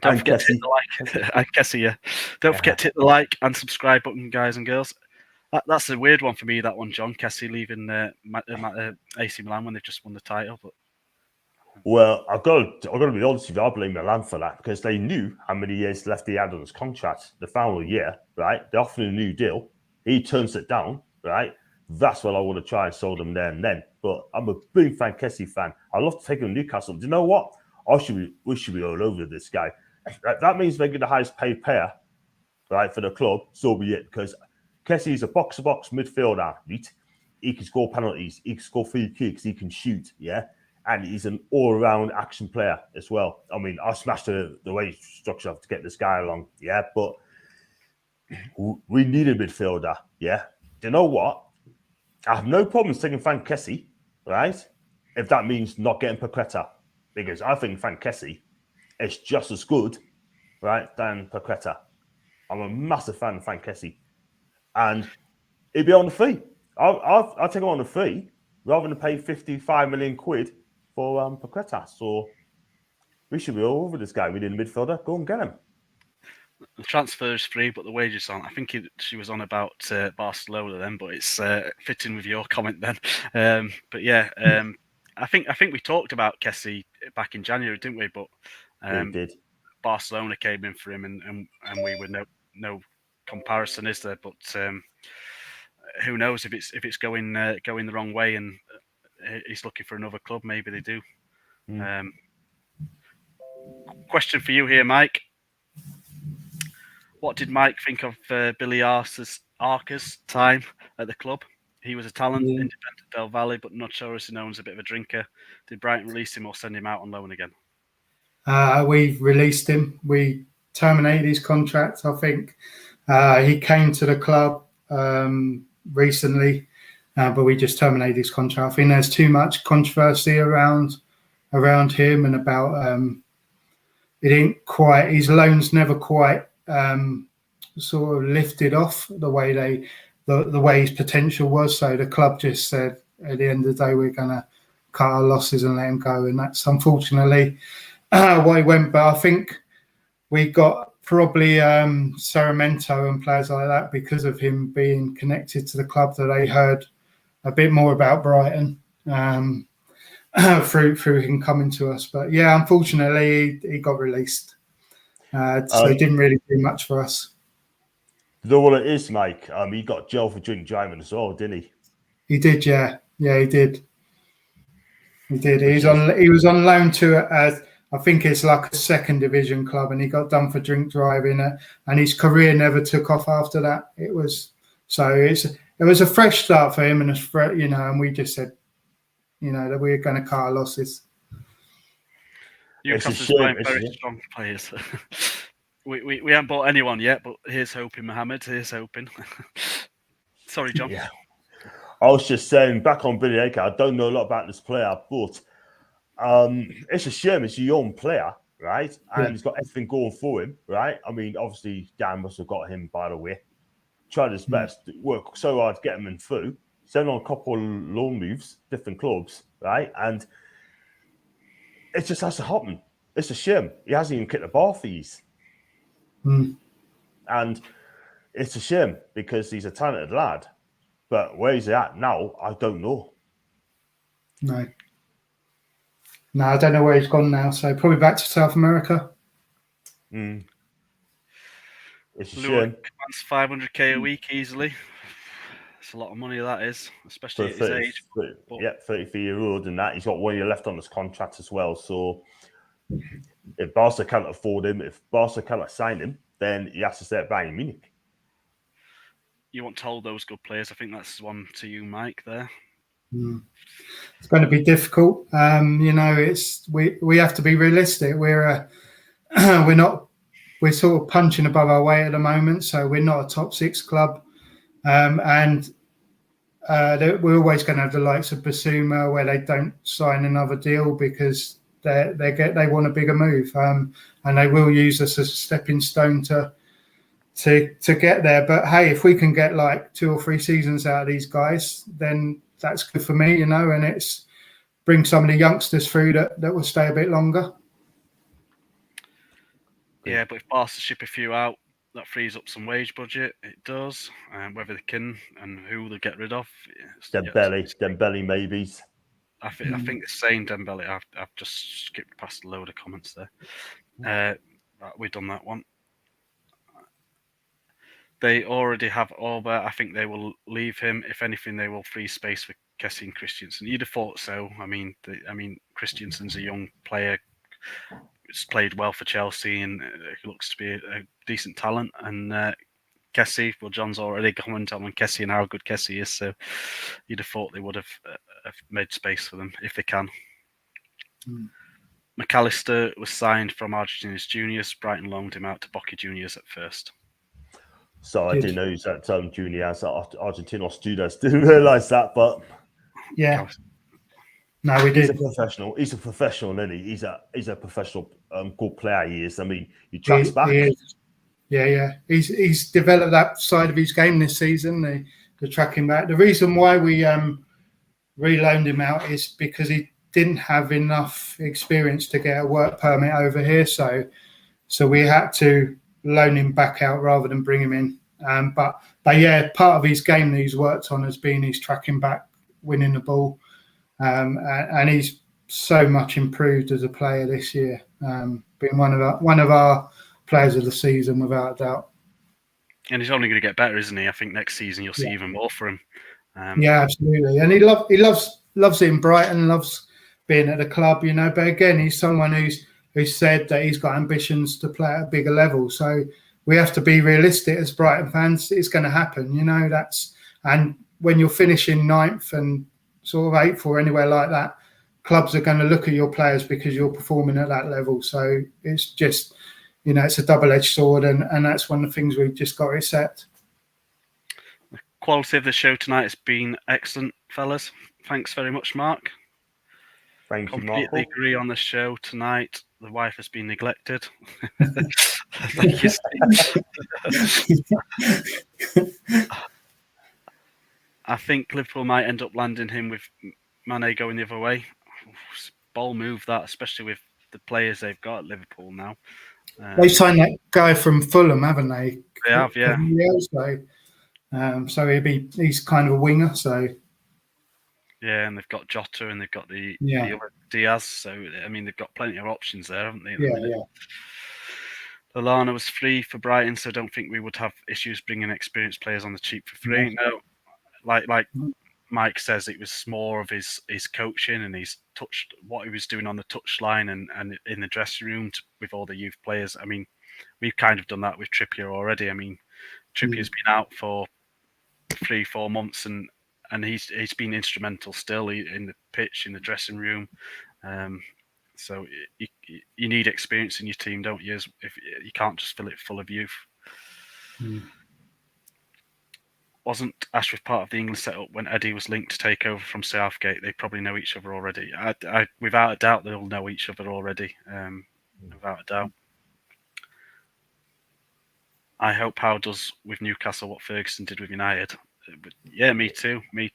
Don't forget to hit the like. And Kessie, yeah. Don't forget to hit the like and subscribe button, guys and girls. That's a weird one for me, that one, John. Kessie leaving AC Milan when they've just won the title. But well, I've got to be honest with you, I blame Milan for that because they knew how many years left he had on his contract. The final year, right? They offered him a new deal. He turns it down, right? That's what I would have tried and sold him there and then. But I'm a big Kessie fan. I love to take him to Newcastle. Do you know what? We should be all over this guy. That means making the highest paid player, right, for the club. So be it. Because Kessie is a box-to-box midfielder, right? He can score penalties. He can score free kicks. He can shoot, yeah? And he's an all-around action player as well. I mean, I smashed the wage structure to get this guy along, yeah? But we need a midfielder, yeah? Do you know what? I have no problems taking Frank Kessie, right? If that means not getting Paqueta. Because I think Frank Kessie is just as good, right, than Paqueta. I'm a massive fan of Frank Kessie. And he'd be on the free. I'll take him on the free rather than pay 55 million quid for Paqueta. So we should be all over this guy. We need a midfielder. Go and get him. The transfer is free, but the wages aren't. I think she was on about Barcelona then, but it's fitting with your comment then. But yeah, I think we talked about Kessie back in January, didn't we? But we did. Barcelona came in for him, and we were no comparison, is there? But who knows if it's going the wrong way and he's looking for another club? Maybe they do. Question for you here, Mike. What did Mike think of Billy Arca's time at the club? He was a talent, independent Del Valle, but notoriously known as a bit of a drinker. Did Brighton release him or send him out on loan again? We released him. We terminated his contract, I think. He came to the club recently, but we just terminated his contract. I think there's too much controversy around him and about his loans never quite sort of lifted off the way the way his potential was. So the club just said at the end of the day we're going to cut our losses and let him go, and that's unfortunately why he went. But I think we got probably Sarmiento and players like that because of him being connected to the club, that they heard a bit more about Brighton. through him coming to us. But yeah, unfortunately, he got released, so he didn't really do much for us. You know what it is, Mike? He got jail for drink driving as well, didn't he? He did, yeah, he did. He did. He was on loan to I think it's like a second division club, and he got done for drink driving, and his career never took off after that. It was a fresh start for him, and and we just said, that we were going to cut our losses. Newcastle's buying very strong players. we haven't bought anyone yet, but here's hoping, Mohammed. Here's hoping. Sorry, John. Yeah. I was just saying, back on Billy Aker, I don't know a lot about this player, but it's a shame. It's a young player, right? And he's got everything going for him, right? I mean, obviously, Dan must have got him, by the way. Tried his best, worked so hard to get him in through. Sent on a couple of loan moves, different clubs, right? And it just has to happen. It's a shame. He hasn't even kicked the ball fees. And it's a shame because he's a talented lad. But where he's at now, I don't know. No, I don't know where he's gone now. So probably back to South America. It's a Lure shame. 500k a week easily. It's a lot of money, that is, especially at his age. 33-year-old, and that he's got 1 year left on his contract as well. So if Barca can't afford him, if Barca cannot sign him, then he has to stay at Bayern Munich. You want to hold those good players. I think that's one to you, Mike, there. It's going to be difficult. We have to be realistic. We're sort of punching above our weight at the moment, so we're not a top 6 club. And we're always going to have the likes of Basuma where they don't sign another deal because they want a bigger move, and they will use us as a stepping stone to get there. But hey, if we can get like 2 or 3 seasons out of these guys, then that's good for me, and it's bring some of the youngsters through that will stay a bit longer. Yeah, but if Barca ship a few out, that frees up some wage budget. It does. Whether they can and who they get rid of. Dembele maybes. I think it's saying Dembele. I've just skipped past a load of comments there. We've done that one. They already have Orba. I think they will leave him. If anything, they will free space for Kessie and Christensen. You'd have thought so. I mean, Christensen's a young player. He's played well for Chelsea and looks to be a decent talent. And Kessie, well, John's already commented on Kessie and how good Kessie is. So you'd have thought they would have made space for them if they can. McAllister was signed from Argentina's juniors. Brighton loaned him out to Boca Juniors at first. So I didn't know he's at juniors at Argentinos students. Didn't realise that, but yeah. No, we did. He's a professional. He's a professional, isn't he? He's a professional, good player. He is. I mean, he tracks back. He is. Yeah. He's developed that side of his game this season. The tracking back. The reason why we reloaned him out is because he didn't have enough experience to get a work permit over here. So we had to loan him back out rather than bring him in. But yeah, part of his game that he's worked on has been his tracking back, winning the ball. And he's so much improved as a player this year, being one of our players of the season without a doubt. And he's only going to get better, isn't he? I think next season you'll see even more from him. Yeah, absolutely. And he loves it in Brighton, loves being at the club, But again, he's someone who's said that he's got ambitions to play at a bigger level. So we have to be realistic as Brighton fans. It's going to happen, and when you're finishing 9th and sort of 8th or anywhere like that, clubs are going to look at your players because you're performing at that level. So it's just, it's a double-edged sword, and that's one of the things we've just got to accept. The quality of the show tonight has been excellent, fellas. Thanks very much, Mark. Thank you, Mark. Completely agree on the show tonight. The wife has been neglected. Thank you, Steve. I think Liverpool might end up landing him with Mane going the other way. Bold move that, especially with the players they've got at Liverpool now. They've signed that guy from Fulham, haven't they? They have, yeah. So he's kind of a winger. So Yeah, and they've got Jota and they've got the other Diaz. So I mean, they've got plenty of options there, haven't they? At the minute? Lallana was free for Brighton, so I don't think we would have issues bringing experienced players on the cheap for free. No, like Mike says, it was more of his coaching and what he was doing on the touchline and in the dressing room with all the youth players. I mean, we've kind of done that with Trippier already. I mean, Trippier's been out for 3-4 months and he's been instrumental still in the pitch, in the dressing room. So you need experience in your team, don't you? If you can't just fill it full of youth. Wasn't Ashworth part of the England setup when Eddie was linked to take over from Southgate? They probably know each other already. I without a doubt, they'll know each other already. Without a doubt. I hope Howe does with Newcastle what Ferguson did with United. But yeah, me too. I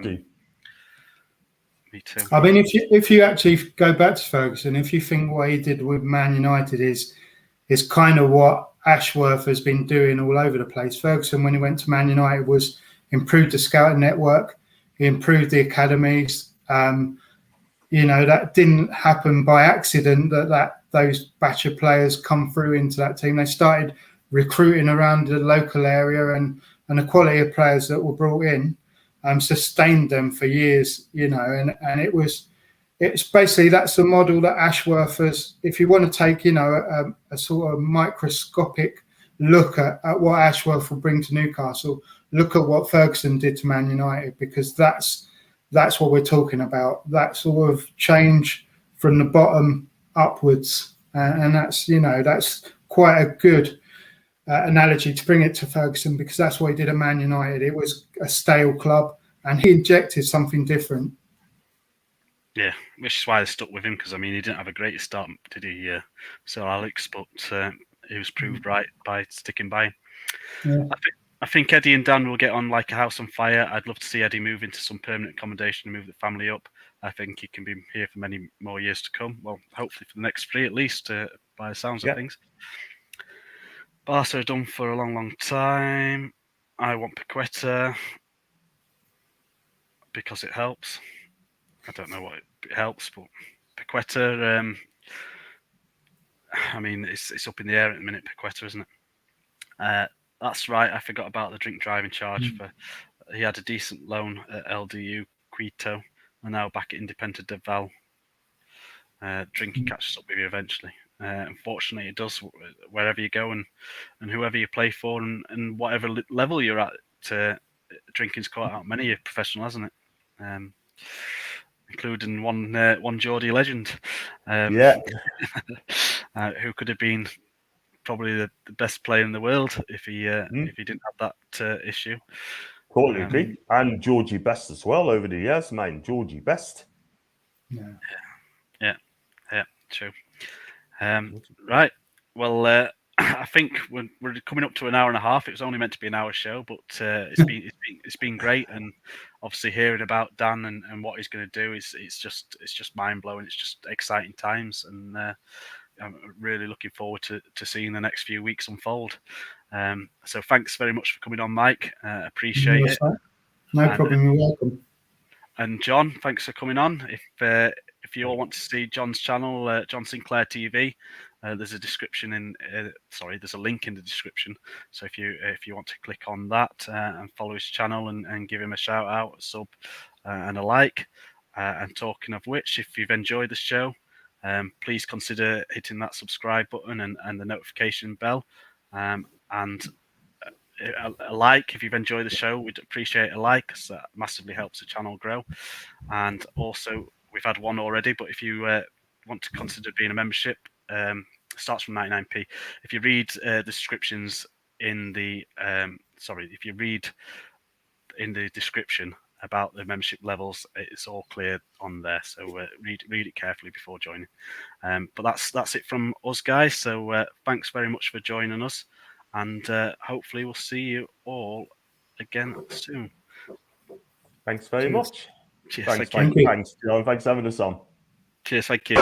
do. Me too. I mean, if you actually go back to Ferguson, if you think what he did with Man United is kind of what Ashworth has been doing all over the place. Ferguson, when he went to Man United, was improved the scouting network, he improved the academies. That didn't happen by accident. That those batch of players come through into that team. They started recruiting around the local area, and the quality of players that were brought in sustained them for years. And it's basically, that's the model that Ashworth has. If you want to take a sort of microscopic look at what Ashworth will bring to Newcastle, look at what Ferguson did to Man United, because that's what we're talking about. That sort of change from the bottom upwards, and that's quite a good analogy to bring it to Ferguson, because that's what he did at Man United. It was a stale club, and he injected something different. Yeah, which is why I stuck with him, because I mean, he didn't have a great start, did he, Sir Alex? But he was proved right by sticking by him. Yeah. I think Eddie and Dan will get on like a house on fire. I'd love to see Eddie move into some permanent accommodation and move the family up. I think he can be here for many more years to come. Well, hopefully for the next 3 at least, by the sounds of things. Barca are done for a long, long time. I want Paqueta because it helps. I don't know what it helps, but Paqueta, I mean, it's up in the air at the minute, Paqueta, isn't it? That's right. I forgot about the drink driving charge. He had a decent loan at LDU Quito, and now back at Independent del Val. Drinking catches up with you eventually. Unfortunately, it does wherever you go and whoever you play for and whatever level you're at. Drinking's caught out many a professional, hasn't it? Including one Geordie legend. Who could have been probably the best player in the world if he didn't have that issue. Totally agree. And Georgie Best as well over the years, man. Georgie Best. Yeah, true. Right. Well, I think we're coming up to an hour and a half. It was only meant to be an hour show, but it's been great. And obviously hearing about Dan and what he's going to do it's just mind blowing. It's just exciting times, and I'm really looking forward to seeing the next few weeks unfold. So thanks very much for coming on, Mike. Appreciate it. No problem. You're welcome. And John, thanks for coming on. If you all want to see John's channel, John Sinclair TV, there's a description there's a link in the description. So if you want to click on that and follow his channel and give him a shout out, a sub, and a like. And talking of which, if you've enjoyed the show, please consider hitting that subscribe button and the notification bell. And a like if you've enjoyed the show. We'd appreciate a like, because that massively helps the channel grow. And also, we've had one already, but if you want to consider being a membership, starts from 99p. If you read the descriptions in the if you read in the description about the membership levels, it's all clear on there. So read it carefully before joining. But that's it from us, guys. So thanks very much for joining us, and hopefully we'll see you all again soon. Thanks very much. Cheers. Thanks, Thank you. Thanks, John. Thanks for having us on. Cheers. Thank you.